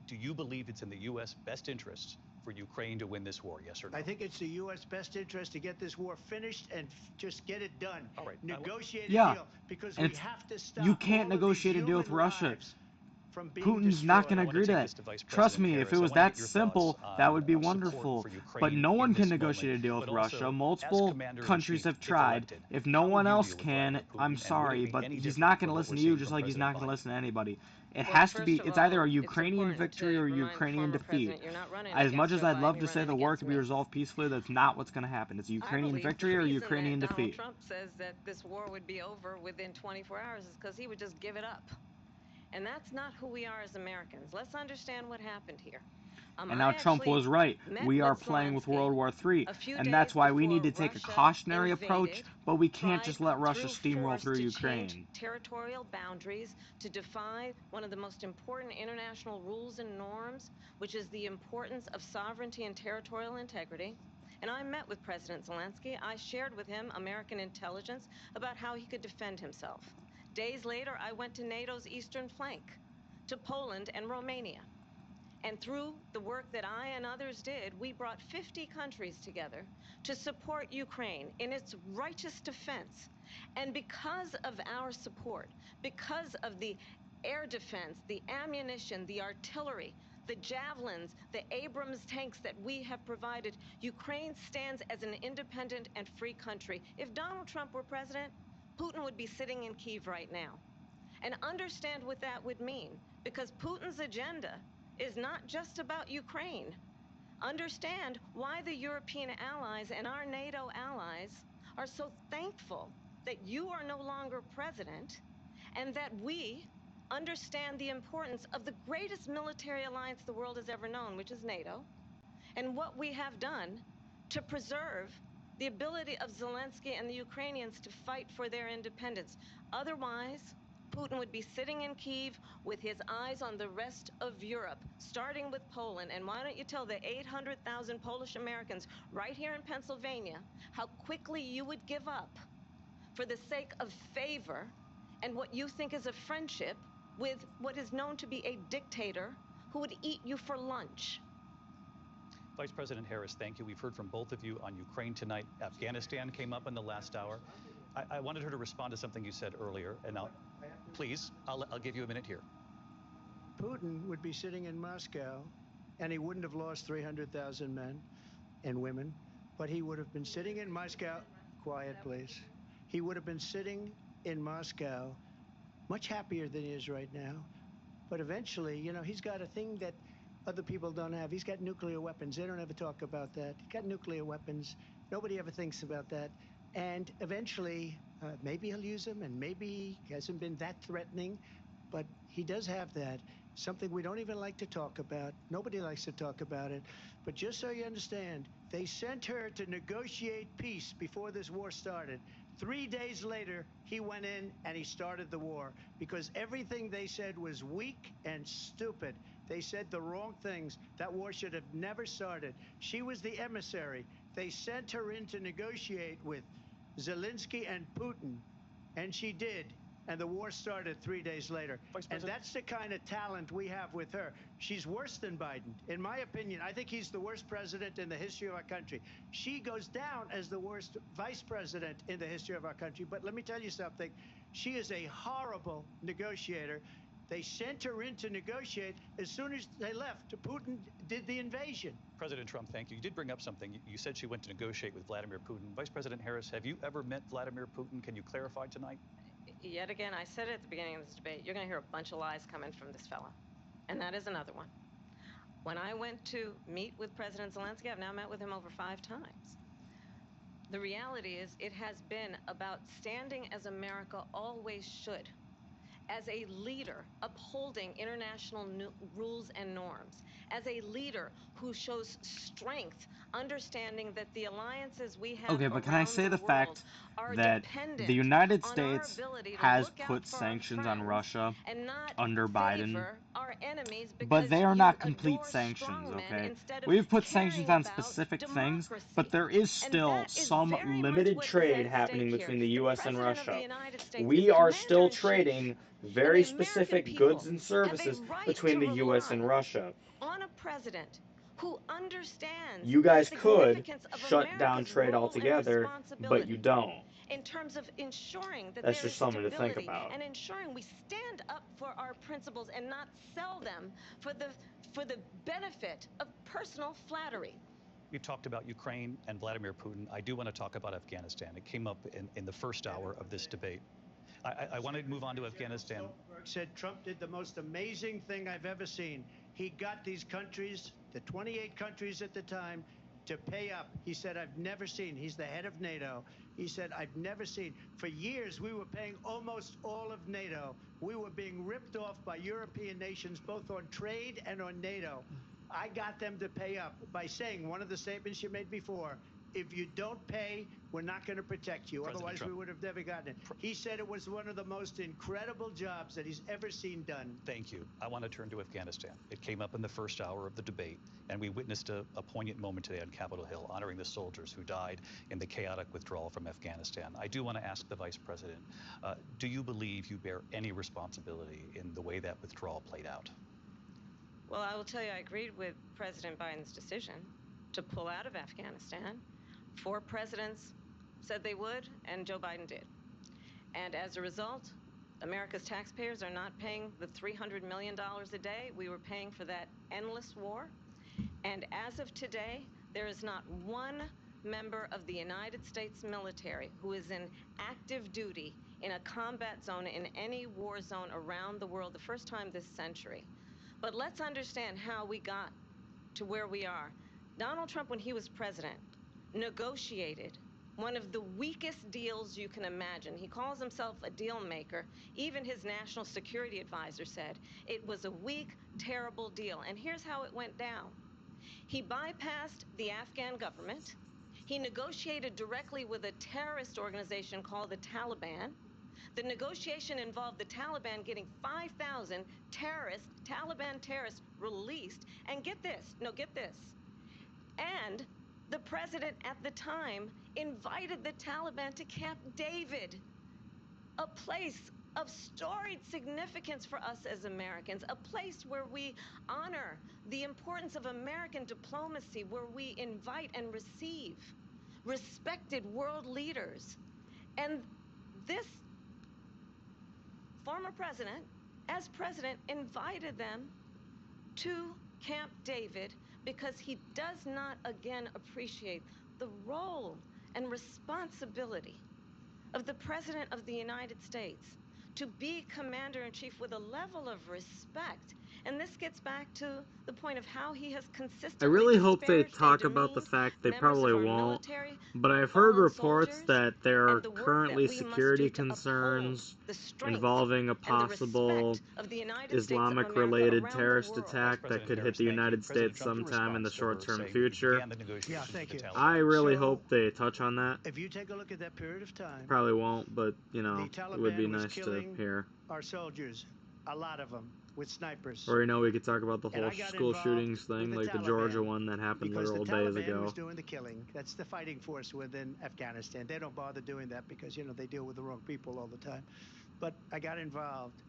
do you believe it's in the U.S. best interest for Ukraine to win this war, yes or no? I think it's the U.S. best interest to get this war finished and just get it done. All right. Negotiate a Yeah, deal, because and we have to stop you can't all of negotiate these a deal with human Russia. lives from being Putin's not going to I wanna agree to take that. this to Vice Trust President me, if Harris. it I was wanna that get your simple, thoughts that on, would be support wonderful. for But Ukraine no one in can this negotiate a moment, deal with but Russia. also, as Multiple Commander-in-Chief, countries have if tried. elected, If no how one would you else deal with can, Vladimir Putin, I'm and would it sorry, be but any he's different not from going to what listen we're to you, seeing just from like he's not President going to Biden? listen to anybody. It Well, has to first be, of it's either all, a it's Ukrainian important victory to or a remind the Ukrainian former defeat. president you're not running As much against as Joe I'd love Biden, to you're say running the war against could be me. resolved peacefully, that's not what's going to happen. It's a I Ukrainian believe the victory or a reason Ukrainian that Donald defeat. Trump says that this war would be over within 24 hours is because he would just give it up. And that's not who we are as Americans. Let's understand what happened here. And I now Trump actually was right. met We are with playing with Zelensky World War III. a few And that's days why we need before to take a Russia cautionary approach, invaded, but we can't tried just let Russia through steamroll force through to Ukraine. change territorial boundaries, to defy one of the most important international rules and norms, which is the importance of sovereignty and territorial integrity. And I met with President Zelensky. I shared with him American intelligence about how he could defend himself. Days later, I went to NATO's eastern flank, to Poland and Romania. And through the work that I and others did, we brought 50 countries together to support Ukraine in its righteous defense. And because of our support, because of the air defense, the ammunition, the artillery, the javelins, the Abrams tanks that we have provided, Ukraine stands as an independent and free country. If Donald Trump were president, Putin would be sitting in Kyiv right now. And understand what that would mean, because Putin's agenda is not just about Ukraine. Understand why the European allies and our NATO allies are so thankful that you are no longer president, and that we understand the importance of the greatest military alliance the world has ever known, which is NATO, and what we have done to preserve the ability of Zelensky and the Ukrainians to fight for their independence. Otherwise, Putin would be sitting in Kyiv with his eyes on the rest of Europe, starting with Poland. And why don't you tell the 800,000 Polish Americans right here in Pennsylvania how quickly you would give up for the sake of favor and what you think is a friendship with what is known to be a dictator who would eat you for lunch. Vice President Harris, thank you. We've heard from both of you on Ukraine tonight. Afghanistan came up in the last hour. I wanted her to respond to something you said earlier, and please, I'll give you a minute here. Putin would be sitting in Moscow, and he wouldn't have lost 300,000 men and women, but he would have been sitting in Moscow. Quiet, please. He would have been sitting in Moscow much happier than he is right now. But eventually, you know, he's got a thing that other people don't have. He's got nuclear weapons. They don't ever talk about that. He's got nuclear weapons. Nobody ever thinks about that. And eventually, maybe he'll use them, and maybe he hasn't been that threatening, but he does have that. Something we don't even like to talk about. Nobody likes to talk about it. But just so you understand, they sent her to negotiate peace before this war started. 3 days later, he went in and he started the war because everything they said was weak and stupid. They said the wrong things. That war should have never started. She was the emissary. They sent her in to negotiate with Zelensky and Putin, and she did. And the war started 3 days later. And that's the kind of talent we have with her. She's worse than Biden. In my opinion, I think he's the worst president in the history of our country. She goes down as the worst vice president in the history of our country. But let me tell you something. She is a horrible negotiator. They sent her in to negotiate. As soon as they left, Putin did the invasion. President Trump, thank you. You did bring up something. You said she went to negotiate with Vladimir Putin. Vice President Harris, have you ever met Vladimir Putin? Can you clarify tonight? Yet again, I said it at the beginning of this debate, you're going to hear a bunch of lies coming from this fella. And that is another one. When I went to meet with President Zelensky, I've now met with him over 5 times. The reality is it has been about standing as America always should, as a leader upholding international rules and norms, as a leader who shows strength, understanding that the alliances we have Okay, but can I say the fact are that dependent the United on our States ability to has look out put for our sanctions on friends Russia and not under Biden, favor our enemies but because they are you not complete adore sanctions, strongmen okay? instead of We've put caring sanctions on about specific things, democracy. but there is And still that is some very much limited what's trade at happening stake here. between the The US and President of the Russia. United States We is are still commander-in-chief, trading and very the American specific people goods and have a services right between to the US and rely Russia. on a president who understands You guys the could significance of shut down America's trade role and altogether, but responsibility you don't. in terms of ensuring that That's there just is something to think stability about. and ensuring we stand up for our principles and not sell them for the benefit of personal flattery. You talked about Ukraine and Vladimir Putin. I do want to talk about Afghanistan. It came up in the first hour of this debate. I want to move on to Afghanistan. Stoltenberg said Trump did the most amazing thing I've ever seen. He got these countries, the 28 countries at the time, to pay up. He said, I've never seen, he's the head of NATO. He said, I've never seen. For years, we were paying almost all of NATO. We were being ripped off by European nations, both on trade and on NATO. I got them to pay up by saying one of the statements you made before, if you don't pay, we're not going to protect you. President Otherwise, Trump. we would have never gotten it. He said it was one of the most incredible jobs that he's ever seen done. Thank you. I want to turn to Afghanistan. It came up in the first hour of the debate, and we witnessed a poignant moment today on Capitol Hill, honoring the soldiers who died in the chaotic withdrawal from Afghanistan. I do want to ask the Vice President, do you believe you bear any responsibility in the way that withdrawal played out? Well, I will tell you, I agreed with President Biden's decision to pull out of Afghanistan. 4 presidents said they would, and Joe Biden did. And as a result, America's taxpayers are not paying the $300 million a day we were paying for that endless war. And as of today, there is not one member of the United States military who is in active duty in a combat zone in any war zone around the world, the first time this century. But let's understand how we got to where we are. Donald Trump, when he was president, negotiated one of the weakest deals you can imagine. He calls himself a deal maker. Even his national security advisor said it was a weak, terrible deal. And here's how it went down. He bypassed the Afghan government. He negotiated directly with a terrorist organization called the Taliban. The negotiation involved the Taliban getting 5,000 Taliban terrorists released. And get this, and the president at the time invited the Taliban to Camp David, a place of storied significance for us as Americans, a place where we honor the importance of American diplomacy, where we invite and receive respected world leaders. And this former president, as president, invited them to Camp David because he does not, again, appreciate the role and responsibility of the President of the United States to be commander-in-chief with a level of respect. And this gets back to the point of how he has consistently I really hope they disparaged talk and about the demeaned fact they members probably of our won't, military, but I've fallen heard reports soldiers, that there are and the work currently that we must security do to uphold concerns the strength involving a and the possible respect of the United States of Islamic-related America around the terrorist world. attack that President could hit Harris, the thank you. United President States Trump, your sometime in the response for her short-term saying that you future. began the negotiations with thank the you. Taliban. I really So- hope they touch on that. If you take a look at that period of time, Probably won't, but, you know, the it would be Taliban was nice to killing hear. our soldiers, a lot of them. with snipers. Or, we could talk about the And whole I got school involved shootings thing, with like the Georgia one that happened because literal the days Taliban ago. was doing the killing. That's the fighting force within Afghanistan. They don't bother doing that because, they deal with the wrong people all the time. But I got involved.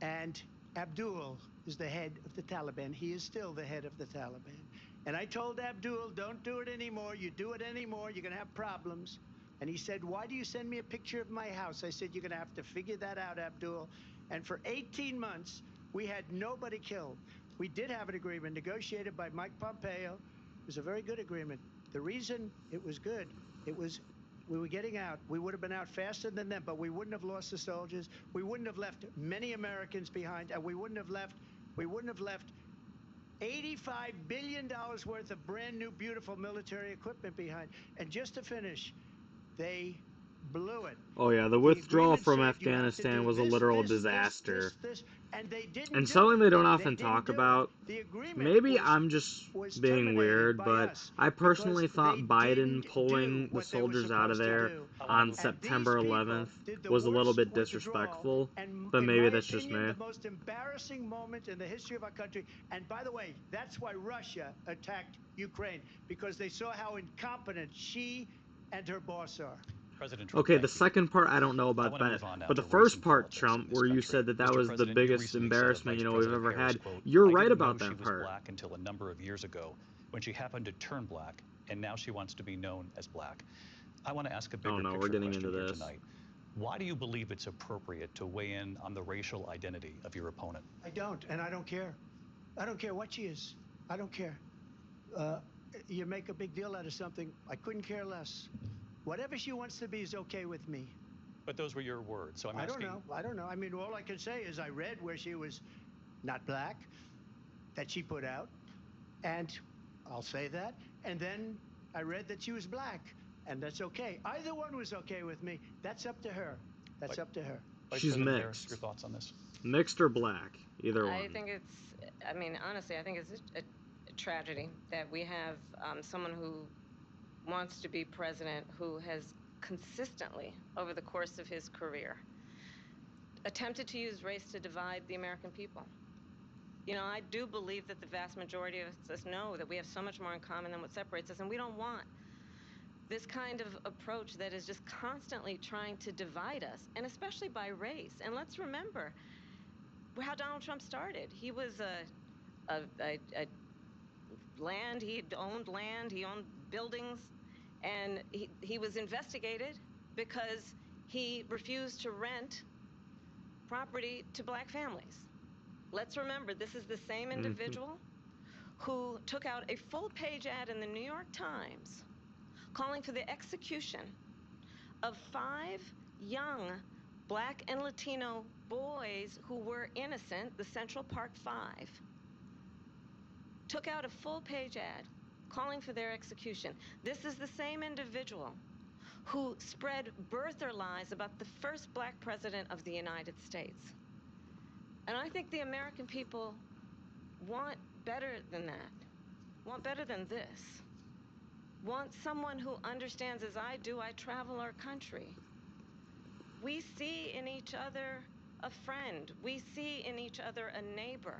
And Abdul is the head of the Taliban. He is still the head of the Taliban. And I told Abdul, don't do it anymore. You do it anymore, you're going to have problems. And he said, why do you send me a picture of my house? I said, you're going to have to figure that out, Abdul. And for 18 months, we had nobody killed. We did have an agreement negotiated by Mike Pompeo. It was a very good agreement. The reason it was good, we were getting out. We would have been out faster than them, but we wouldn't have lost the soldiers. We wouldn't have left many Americans behind, and we wouldn't have left $85 billion worth of brand new, beautiful military equipment behind. And just to finish, they blew it. Oh yeah, the withdrawal agreement from said you have to Afghanistan do was a this, literal this, disaster. this, and they didn't And do something it. they don't They often didn't talk do it. about. The agreement Maybe was I'm just being terminated weird, by but us I personally because thought they Biden didn't pulling do the what they were soldiers out of supposed to there do. on And September these people 11th did the was a little worst bit withdrawal, disrespectful, and but in maybe my that's just opinion, me. the most embarrassing moment in the history of our country. And by the way, that's why Russia attacked Ukraine, because they saw how incompetent she and her boss are. President Trump, Okay, the thank you. second part I don't know I about want to that, move on now but the to first recent part, politics Trump, in this where you country. said that Mr. was the President, you biggest recently said of embarrassment Vice we've President ever Harris, had, quote, you're "I right didn't know about she that was part. black until a number of years ago when she happened to turn black, and now she wants to be known as black." I want to ask a bigger Oh no, picture we're getting question into here this. tonight. Why do you believe it's appropriate to weigh in on the racial identity of your opponent? I don't, and I don't care. I don't care what she is. I don't care. You make a big deal out of something. I couldn't care less. Whatever she wants to be is okay with me. But those were your words, so I'm asking. I don't know. I mean, all I can say is I read where she was not black, that she put out, and I'll say that. And then I read that she was black, and that's okay. Either one was okay with me. That's up to her. That's up to her. Vice She's President Harris, mixed. your thoughts on this? Mixed or black, either one. I think honestly, I think it's a tragedy that we have someone who wants to be president who has consistently, over the course of his career, attempted to use race to divide the American people. I do believe that the vast majority of us know that we have so much more in common than what separates us, and we don't want this kind of approach that is just constantly trying to divide us, and especially by race. And let's remember how Donald Trump started. He was he owned buildings, and he was investigated because he refused to rent property to black families. Let's remember, this is the same individual who took out a full-page ad in the New York Times calling for the execution of 5 young black and Latino boys who were innocent, the Central Park 5. Took out a full-page ad calling for their execution. This is the same individual who spread birther lies about the first black president of the United States. And I think the American people want better than that, want better than this, want someone who understands, as I do. I travel our country. We see in each other a friend. We see in each other a neighbor.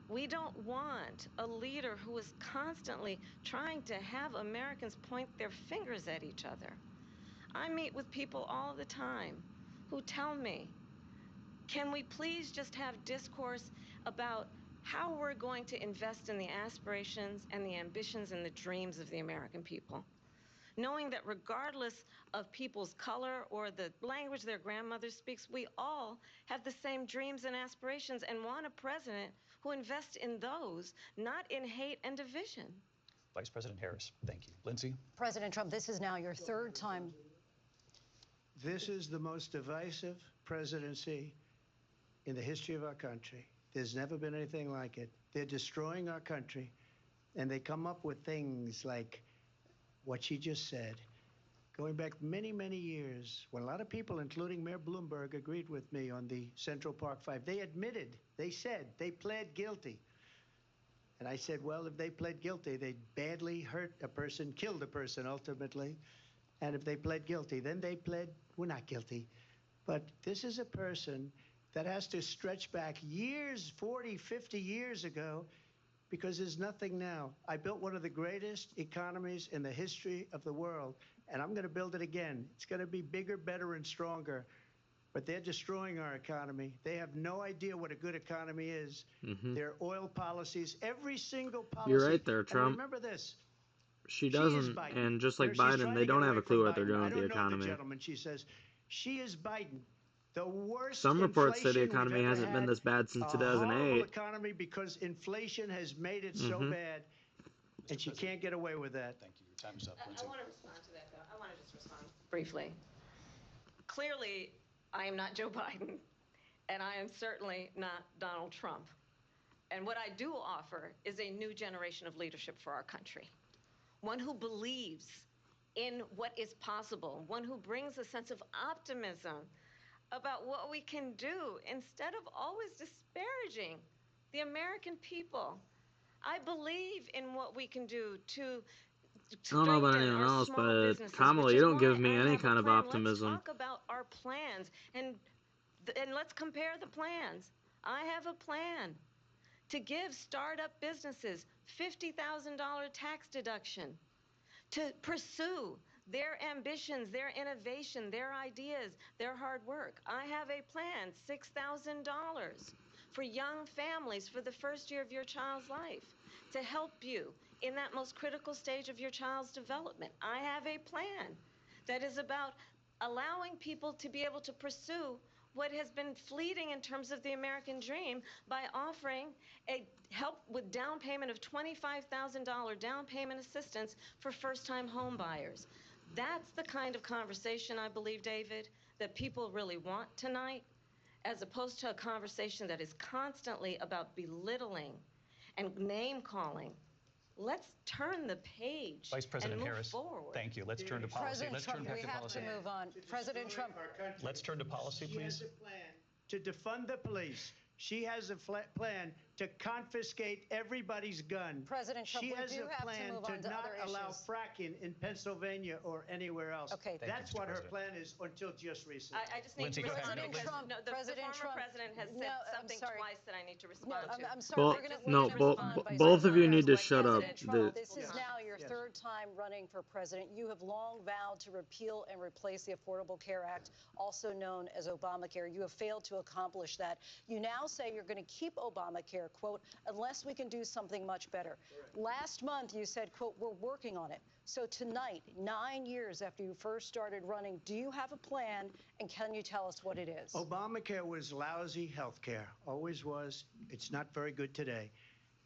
We don't want a leader who is constantly trying to have Americans point their fingers at each other. I meet with people all the time who tell me, can we please just have discourse about how we're going to invest in the aspirations and the ambitions and the dreams of the American people? Knowing that regardless of people's color or the language their grandmother speaks, we all have the same dreams and aspirations and want a president who invests in those, not in hate and division. Vice President Harris, thank you. Lindsay? President Trump, this is now your third time. This is the most divisive presidency in the history of our country. There's never been anything like it. They're destroying our country, and they come up with things like what she just said. Going back many, many years, when a lot of people, including Mayor Bloomberg, agreed with me on the Central Park 5, they admitted, they said, they pled guilty. And I said, well, if they pled guilty, they badly hurt a person, killed a person ultimately. And if they pled guilty, then they pled, we're not guilty. But this is a person that has to stretch back years, 40, 50 years ago, because there's nothing now. I built one of the greatest economies in the history of the world, and I'm going to build it again. It's going to be bigger, better, and stronger. But they're destroying our economy. They have no idea what a good economy is. Their oil policies, every single policy. You're right there, And Trump. remember this. She She is doesn't, Biden. and just like She's Biden, trying they to get don't have away a clue from what they're Biden. doing I with the don't know the economy. gentleman. She says she is Biden. The worst Some reports say the inflation we've economy ever hasn't been had, this bad since a horrible 2008. economy because inflation has made it so bad, and she can't get away with that. Thank you. Your time is up. I Lindsay. want to respond to that, though. I want to just respond briefly. Clearly, I am not Joe Biden, and I am certainly not Donald Trump. And what I do offer is a new generation of leadership for our country. One who believes in what is possible, one who brings a sense of optimism about what we can do instead of always disparaging the American people. I believe in what we can do to I don't know about strengthen anyone our else, small but businesses, Kamala, which you is don't give why me I any have a kind of plan. optimism. Let's talk about our plans and let's compare the plans. I have a plan to give startup businesses $50,000 tax deduction, to pursue their ambitions, their innovation, their ideas, their hard work. I have a plan, $6,000 for young families for the first year of your child's life, to help you in that most critical stage of your child's development. I have a plan that is about allowing people to be able to pursue what has been fleeting in terms of the American dream by offering a help with down payment of $25,000 down payment assistance for first-time home buyers. That's the kind of conversation, I believe, David, that people really want tonight, as opposed to a conversation that is constantly about belittling and name-calling. Let's turn the page Vice President and move Harris, forward. thank you. Let's turn to policy. President Let's Trump, turn back we to have policy. to move on. President Trump. Let's turn to policy, She has please. a plan to defund the police. She has a plan to confiscate everybody's gun. President Trump, she we has do a have to plan move on to not other allow issues. fracking in Pennsylvania or anywhere else. Okay. Thank you, That's Mr. what her President. plan is until just recently. I just need Lindsay, to go ahead. respond President because Trump, no, the President former Trump. president has No, said I'm something sorry. twice that I need to No, respond to. I'm sorry. Well, We're going to no, respond, Vice both of you President. need to shut up. President Trump, this is Yes. now your Yes. third time running for president. You have long vowed to repeal and replace the Affordable Care Act, also known as Obamacare. You have failed to accomplish that. You now say you're going to keep Obamacare, quote, unless we can do something much better. Last month, you said, quote, we're working on it. So tonight, 9 years after you first started running, do you have a plan, and can you tell us what it is? Obamacare was lousy health care, always was. It's not very good today.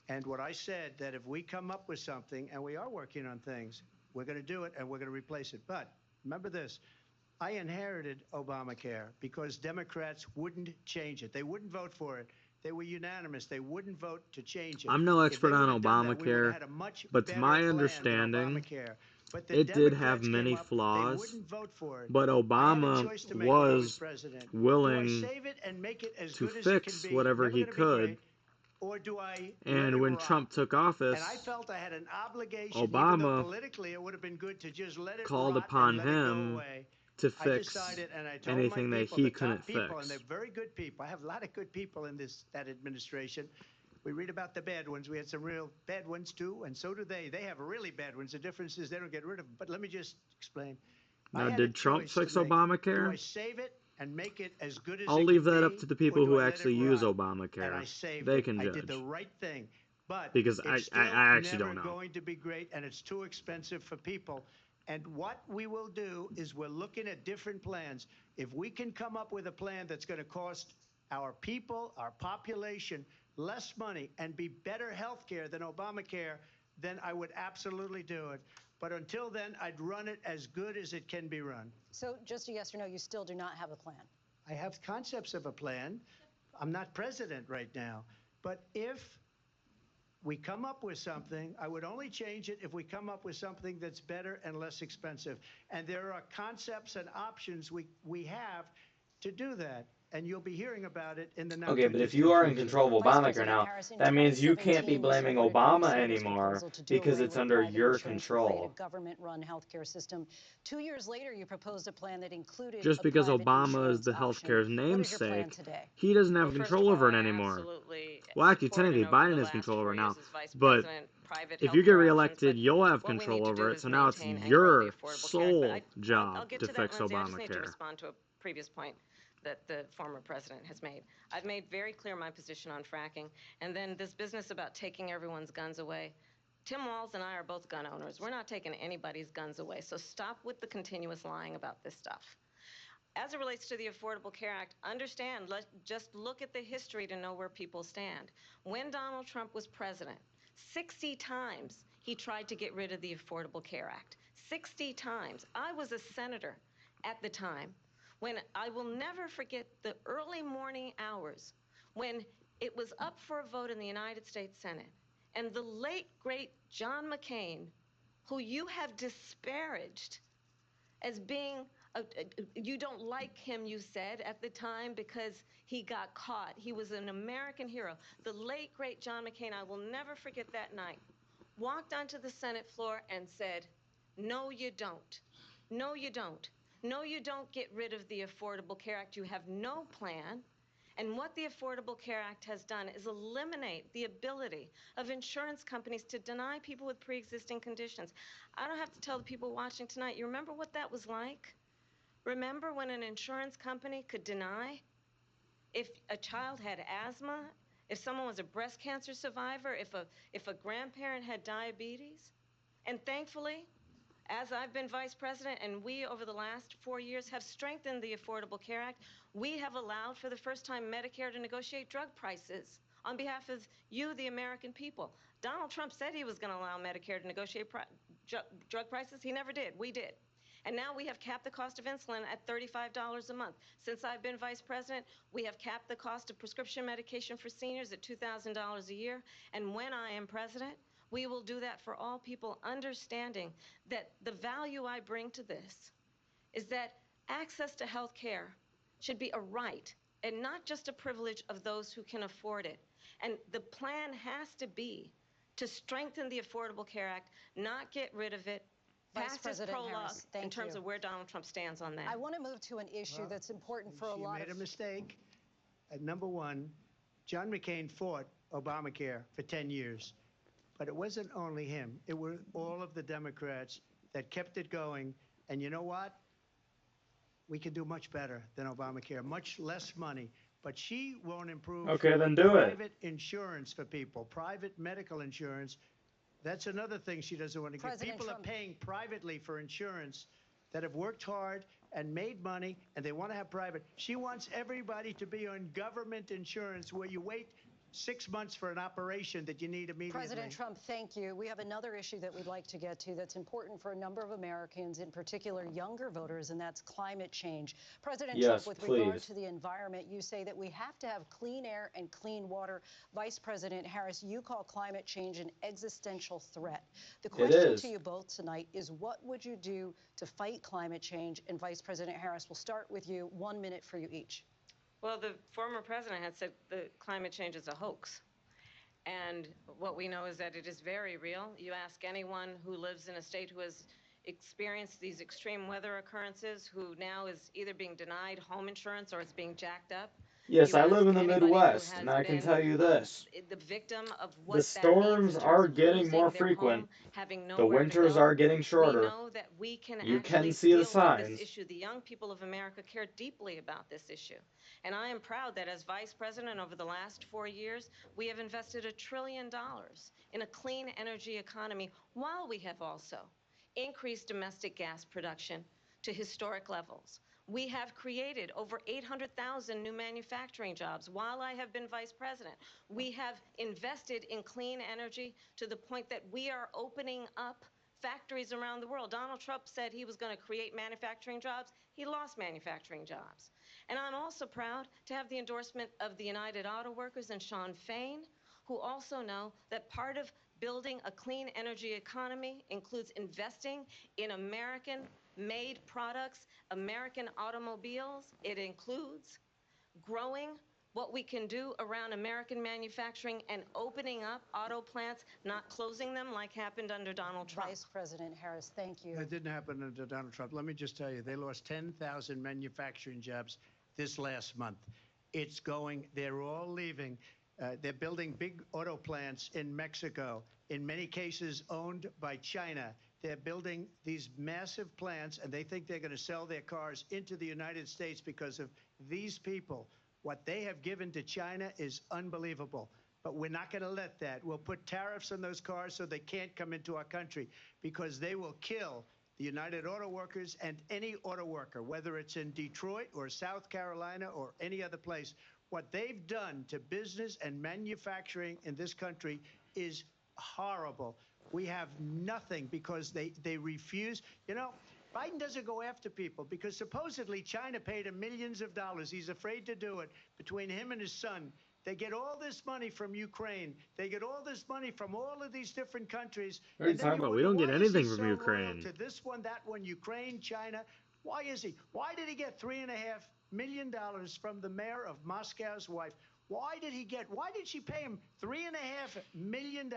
And what I said, that if we come up with something, and we are working on things, we're going to do it and we're going to replace it. But remember this, I inherited Obamacare because Democrats wouldn't change it. They wouldn't vote for it. They were unanimous. They wouldn't vote to change it. I'm no If they expert on would've done that, we would've Obamacare, had a much but to better my plan than understanding, Obamacare. But the it did have Democrats many came up, flaws, they wouldn't vote for it. but I had a Obama choice to make when I was was president. willing Do I save it and make it as to good as it can fix be, whatever never he gonna be could. great, or do I let And it when rot? Trump took office, And I felt I had an obligation, even Obama though politically it would have been good to just let it called rot upon and let it go him away. to I fix decided, and I told anything my that people, he the top couldn't people, fix. and they're very good people. I have a lot of good people in that administration. We read about the bad ones. We had some real bad ones too, and so do they. They have really bad ones. The difference is they don't get rid of them. But let me just explain. I Now, had did a Trump choice to fix make. Do I Obamacare? save it and make it as good as I'll it leave can that be, up to the or people do who I let actually it use rot? Obamacare. And I saved They it. can I judge. did the right thing. But Because it's I still actually never don't know. going to be great, and it's too expensive for people. And what we will do is we're looking at different plans. If we can come up with a plan that's going to cost our people, our population, less money and be better health care than Obamacare, then I would absolutely do it. But until then, I'd run it as good as it can be run. So just a yes or no, you still do not have a plan. I have concepts of a plan. I'm not president right now. But if we come up with something, I would only change it if we come up with something that's better and less expensive. And there are concepts and options we have to do that. And you'll be hearing about it in the not Okay, too but if distant you are in future. control of Vice Obamacare President now, Harris, in that means you can't be 2017, you blaming supported Bernie Obama Sanders' anymore proposal to do because away it's with under private your insurance and create a control. government-run healthcare system. 2 years later, you proposed a plan that included Just a because private Obama is insurance the option. healthcare's What is your plan namesake, today? he doesn't have Well, first control of over all, it I anymore. absolutely Well, actually, supported technically, and over the Biden has last control over 4 it years now. as vice But president private if you get healthcare options. reelected, But you'll have what we control need to over do it. is So now it's maintain and grow the your Affordable Care Act. But sole I'll job get to to that, fix Lindsay. I just need to Obamacare. respond to a previous point that the former president has made. I've made very clear my position on fracking, and then this business about taking everyone's guns away. Tim Walz and I are both gun owners. We're not taking anybody's guns away, so stop with the continuous lying about this stuff. As it relates to the Affordable Care Act, understand, let's just look at the history to know where people stand. When Donald Trump was president, 60 times he tried to get rid of the Affordable Care Act. 60 times. I was a senator at the time when I will never forget the early morning hours when it was up for a vote in the United States Senate. And the late, great John McCain, who you have disparaged as being, you don't like him, you said at the time, because he got caught. He was an American hero. The late, great John McCain, I will never forget that night, walked onto the Senate floor and said, no, you don't. No, you don't. No, you don't get rid of the Affordable Care Act. You have no plan. And what the Affordable Care Act has done is eliminate the ability of insurance companies to deny people with pre-existing conditions. I don't have to tell the people watching tonight, you remember what that was like? Remember when an insurance company could deny if a child had asthma, if someone was a breast cancer survivor, if a grandparent had diabetes? And thankfully, as I've been vice president and we, over the last 4 years, have strengthened the Affordable Care Act, we have allowed for the first time Medicare to negotiate drug prices on behalf of you, the American people. Donald Trump said he was going to allow Medicare to negotiate drug prices. He never did. We did. And now we have capped the cost of insulin at $35 a month. Since I've been vice president, we have capped the cost of prescription medication for seniors at $2,000 a year. And when I am president, we will do that for all people, understanding that the value I bring to this is that access to health care should be a right and not just a privilege of those who can afford it. And the plan has to be to strengthen the Affordable Care Act, not get rid of it, Vice pass as President prologue Harris, thank in terms you. of where Donald Trump stands on that. I want to move to an issue that's important for a lot She made a of... mistake. Number one, John McCain fought Obamacare for 10 years. But it wasn't only him. It were all of the Democrats that kept it going. And you know what? We can do much better than Obamacare, much less money. But she won't improve Okay, then do it. private insurance for people, private medical insurance. That's another thing she doesn't want to give. President People Trump- are paying privately for insurance that have worked hard and made money, and they want to have private. She wants everybody to be on government insurance where you wait 6 months for an operation that you need immediately. President Trump, thank you. We have another issue that we'd like to get to that's important for a number of Americans, in particular younger voters, and that's climate change. President Yes, Trump, with regard please. to the environment, you say that we have to have clean air and clean water. Vice President Harris, you call climate change an existential threat. The question is. to you both tonight is, what would you do to fight climate change? And Vice President Harris, we'll start with you. 1 minute for you each. Well, the former president had said that climate change is a hoax. And what we know is that it is very real. You ask anyone who lives in a state who has experienced these extreme weather occurrences, who now is either being denied home insurance or it's being jacked up. Yes, You I live ask in the anybody who Midwest, has and I can been, tell you this. the victim of what The that storms means in are terms of getting losing more their frequent. home, having The nowhere to winters go. are getting We shorter. know that we can You actually can see the deal with this signs. issue. The young people of America care deeply about this issue. And I am proud that as vice president over the last 4 years, we have invested $1 trillion in a clean energy economy, while we have also increased domestic gas production to historic levels. We have created over 800,000 new manufacturing jobs while I have been vice president. We have invested in clean energy to the point that we are opening up factories around the world. Donald Trump said he was going to create manufacturing jobs. He lost manufacturing jobs. And I'm also proud to have the endorsement of the United Auto Workers and Sean Fain, who also know that part of building a clean energy economy includes investing in American-made products, American automobiles. It includes growing what we can do around American manufacturing and opening up auto plants, not closing them like happened under Donald Trump. Vice President Harris, thank you. That didn't happen under Donald Trump. Let me just tell you, they lost 10,000 manufacturing jobs this last month. It's going, they're all leaving. They're building big auto plants in Mexico, in many cases owned by China. They're building these massive plants, and they think they're going to sell their cars into the United States because of these people. What they have given to China is unbelievable. But we're not going to let that. We'll put tariffs on those cars so they can't come into our country, because they will kill the United Auto Workers and any auto worker, whether it's in Detroit or South Carolina or any other place. What they've done to business and manufacturing in this country is horrible. We have nothing because they refuse. You know, Biden doesn't go after people because supposedly China paid him millions of dollars. He's afraid to do it. Between him and his son, they get all this money from Ukraine. They get all this money from all of these different countries. What are you talking about? We don't get anything from Ukraine. To this one, that one, Ukraine, China. Why is he? Why did he get $3.5 million from the mayor of Moscow's wife? Why did she pay him $3.5 million?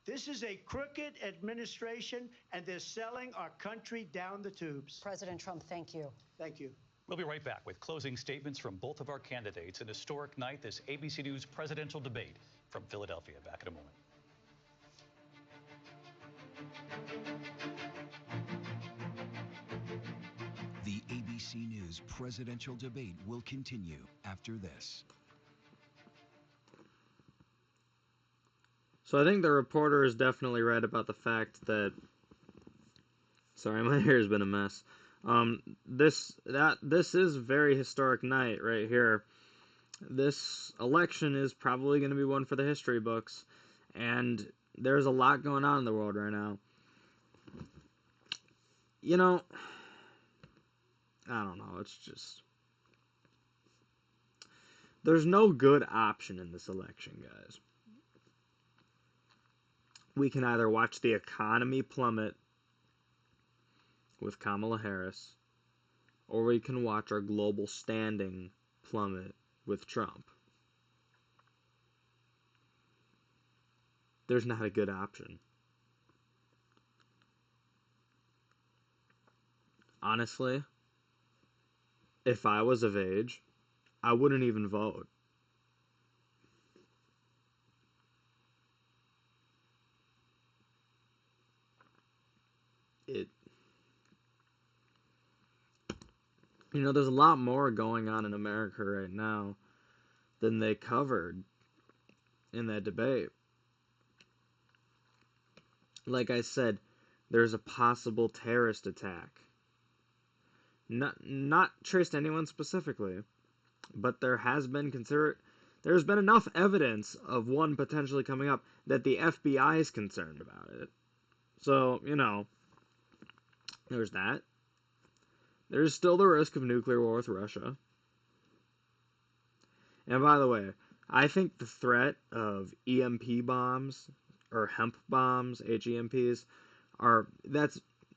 This is a crooked administration, and they're selling our country down the tubes. President Trump, thank you. Thank you. We'll be right back with closing statements from both of our candidates. An historic night, this ABC News presidential debate from Philadelphia. Back in a moment. The ABC News presidential debate will continue after this. So I think the reporter is definitely right about the fact that, sorry, my hair's been a mess. This is a very historic night right here. This election is probably going to be one for the history books, and there's a lot going on in the world right now. You know, I don't know, it's just, there's no good option in this election, guys. We can either watch the economy plummet with Kamala Harris, or we can watch our global standing plummet with Trump. There's not a good option. Honestly, if I was of age, I wouldn't even vote. You know, there's a lot more going on in America right now than they covered in that debate. Like I said, there's a possible terrorist attack. Not traced to anyone specifically, but there's been enough evidence of one potentially coming up that the FBI is concerned about it. So, you know, there's that. There's still the risk of nuclear war with Russia. And by the way, I think the threat of EMP bombs, or hemp bombs, HEMPs,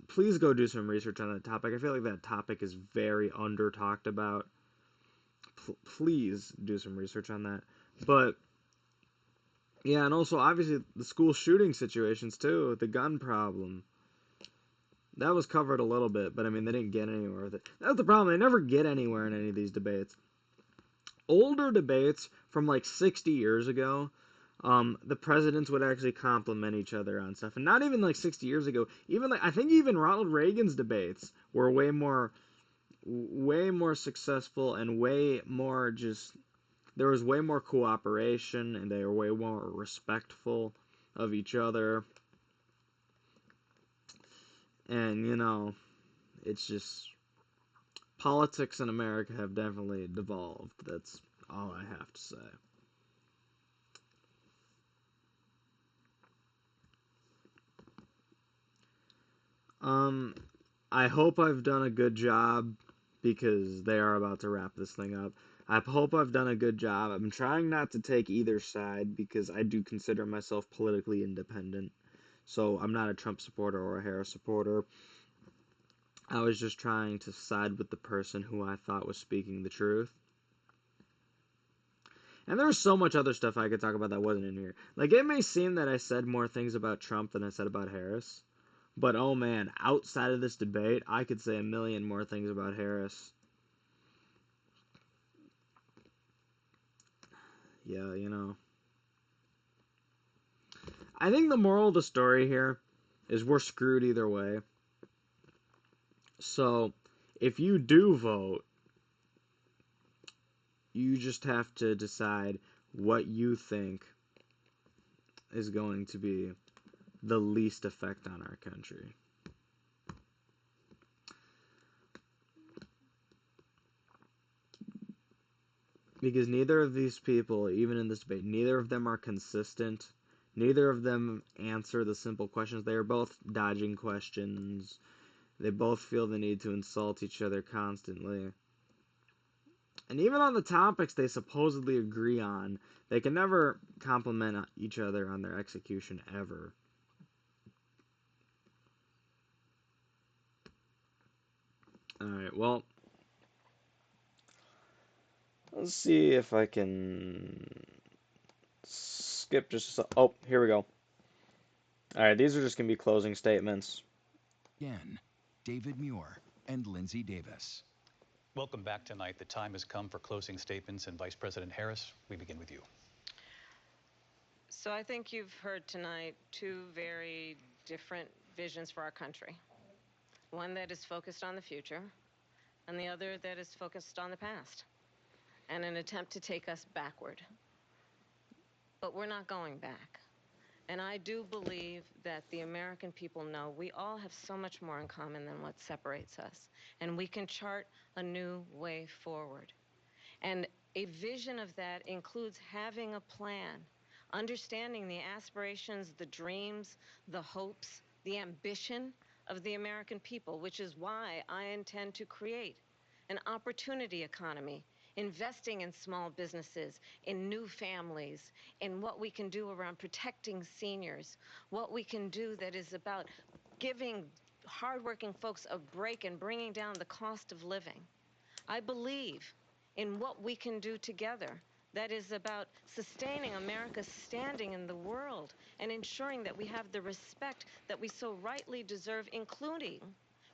please go do some research on that topic. I feel like that topic is very under talked about. Please do some research on that. But, yeah, and also obviously the school shooting situations too, the gun problem. That was covered a little bit, but I mean, they didn't get anywhere with it. That's the problem. They never get anywhere in any of these debates. Older debates from like 60 years ago, the presidents would actually compliment each other on stuff. And not even like 60 years ago. I think even Ronald Reagan's debates were way more successful and way more there was way more cooperation, and they were way more respectful of each other. And, you know, it's just, politics in America have definitely devolved. That's all I have to say. I hope I've done a good job, because they are about to wrap this thing up. I hope I've done a good job. I'm trying not to take either side, because I do consider myself politically independent. So I'm not a Trump supporter or a Harris supporter. I was just trying to side with the person who I thought was speaking the truth. And there's so much other stuff I could talk about that wasn't in here. Like, it may seem that I said more things about Trump than I said about Harris, but oh man, outside of this debate, I could say a million more things about Harris. Yeah, you know. I think the moral of the story here is we're screwed either way. So, if you do vote, you just have to decide what you think is going to be the least effect on our country. Because neither of these people, even in this debate, neither of them are consistent. Neither of them answer the simple questions. They are both dodging questions. They both feel the need to insult each other constantly. And even on the topics they supposedly agree on, they can never compliment each other on their execution ever. Alright, well, let's see if I can skip just a... Oh, here we go. Alright, these are just going to be closing statements. Again, David Muir and Lindsay Davis. Welcome back tonight. The time has come for closing statements, and Vice President Harris, we begin with you. So I think you've heard tonight two very different visions for our country. One that is focused on the future, and the other that is focused on the past, and an attempt to take us backward. But we're not going back. And I do believe that the American people know we all have so much more in common than what separates us. And we can chart a new way forward. And a vision of that includes having a plan, understanding the aspirations, the dreams, the hopes, the ambition of the American people, which is why I intend to create an opportunity economy, investing in small businesses, in new families, in what we can do around protecting seniors, what we can do that is about giving hardworking folks a break and bringing down the cost of living. I believe in what we can do together that is about sustaining America's standing in the world and ensuring that we have the respect that we so rightly deserve, including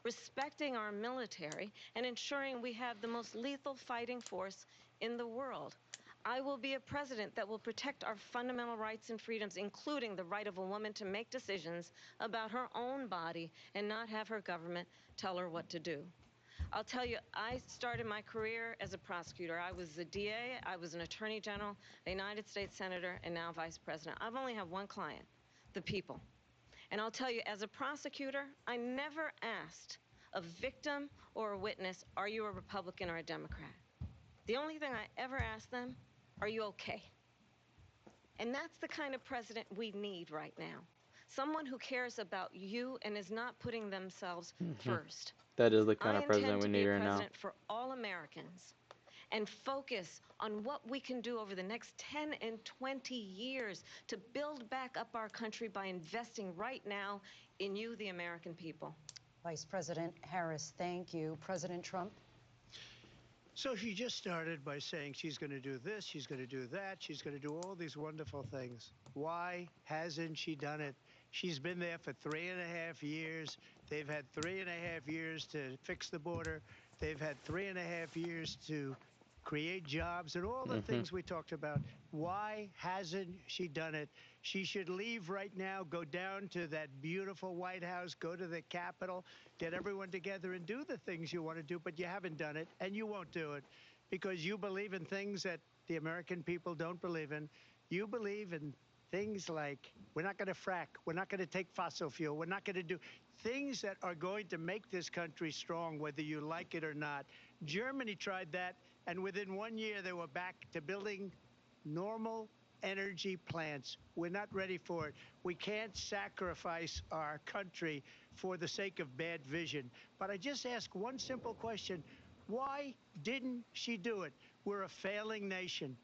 respecting our military and ensuring we have the most lethal fighting force in the world. I will be a president that will protect our fundamental rights and freedoms, including the right of a woman to make decisions about her own body and not have her government tell her what to do. I'll tell you, I started my career as a prosecutor. I was a DA, I was an attorney general, a United States senator, and now vice president. I've only had one client, the people. And I'll tell you, as a prosecutor, I never asked a victim or a witness, are you a Republican or a Democrat? The only thing I ever asked them, are you okay? And that's the kind of president we need right now. Someone who cares about you and is not putting themselves first. That is the kind of president we need right now. I intend to be a president for all Americans and focus on what we can do over the next 10 and 20 years to build back up our country by investing right now in you, the American people. Vice President Harris, thank you. President Trump? So she just started by saying she's going to do this, she's going to do that, she's going to do all these wonderful things. Why hasn't she done it? She's been there for 3.5 years. They've had 3.5 years to fix the border. They've had 3.5 years to create jobs and all the things we talked about. Why hasn't she done it? She should leave right now, go down to that beautiful White House, go to the Capitol, get everyone together and do the things you want to do, but you haven't done it, and you won't do it because you believe in things that the American people don't believe in. You believe in things like we're not going to frack, we're not going to take fossil fuel, we're not going to do things that are going to make this country strong, whether you like it or not. Germany tried that, and within 1 year they were back to building normal energy plants. We're not ready for it. We can't sacrifice our country for the sake of bad vision. But I just ask one simple question. Why didn't she do it? We're a failing nation.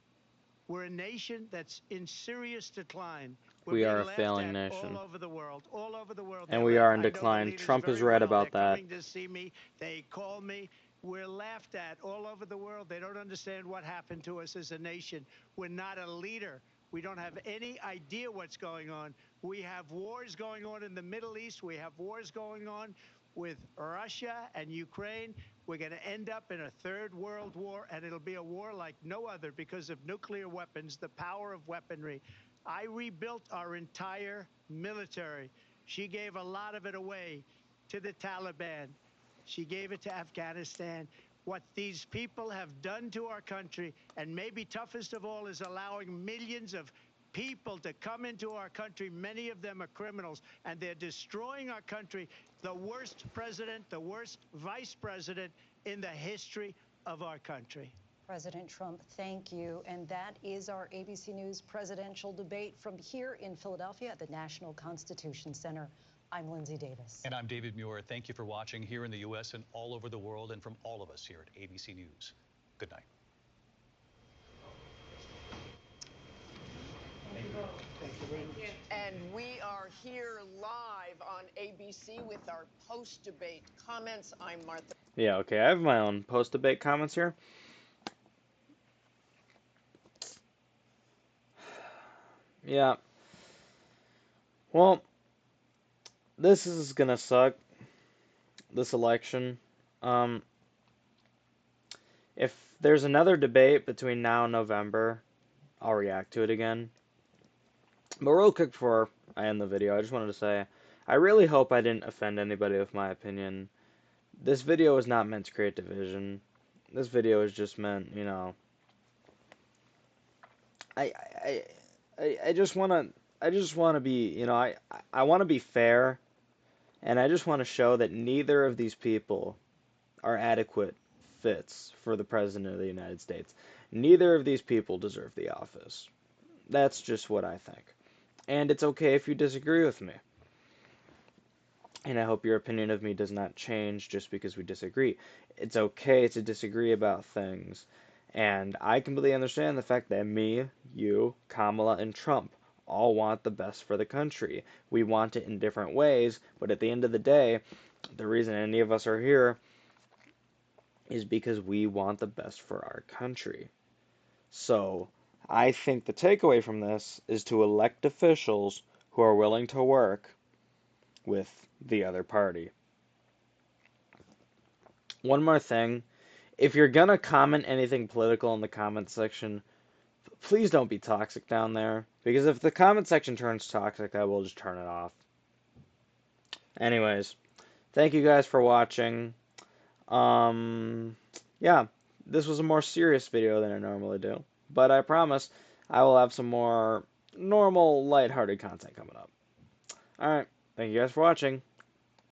We're a nation that's in serious decline. We're We being are a laughed failing at nation. all over the world. All over the world. And They we laugh. are in I know the decline. leaders Trump is very right well. about They're that. coming to see me. They call me. We're laughed at all over the world. They don't understand what happened to us as a nation. We're not a leader. We don't have any idea what's going on. We have wars going on in the Middle East. We have wars going on with Russia and Ukraine. We're going to end up in a third world war, and it'll be a war like no other because of nuclear weapons, the power of weaponry. I rebuilt our entire military. She gave a lot of it away to the Taliban. She gave it to Afghanistan. What these people have done to our country, and maybe toughest of all, is allowing millions of people to come into our country. Many of them are criminals, and they're destroying our country. The worst president, the worst vice president in the history of our country. President Trump, thank you. And that is our ABC News presidential debate from here in Philadelphia at the National Constitution Center. I'm Lindsay Davis. And I'm David Muir. Thank you for watching here in the U.S. and all over the world, and from all of us here at ABC News. Good night. Thank you. And we are here live on ABC with our post-debate comments. I'm Martha. Yeah, okay, I have my own post-debate comments here. Yeah. Well, this is gonna suck, this election. If there's another debate between now and November, I'll react to it again. But real quick before I end the video, I just wanted to say, I really hope I didn't offend anybody with my opinion. This video is not meant to create division. This video is just meant, you know, I just wanna be, you know, I wanna be fair, and I just wanna show that neither of these people are adequate fits for the President of the United States. Neither of these people deserve the office. That's just what I think. And it's okay if you disagree with me. And I hope your opinion of me does not change just because we disagree. It's okay to disagree about things. And I completely understand the fact that me, you, Kamala, and Trump all want the best for the country. We want it in different ways, but at the end of the day, the reason any of us are here is because we want the best for our country. So, I think the takeaway from this is to elect officials who are willing to work with the other party. One more thing. If you're gonna comment anything political in the comment section, please don't be toxic down there. Because if the comment section turns toxic, I will just turn it off. Anyways, thank you guys for watching. Yeah, this was a more serious video than I normally do. But I promise I will have some more normal, lighthearted content coming up. Alright, thank you guys for watching.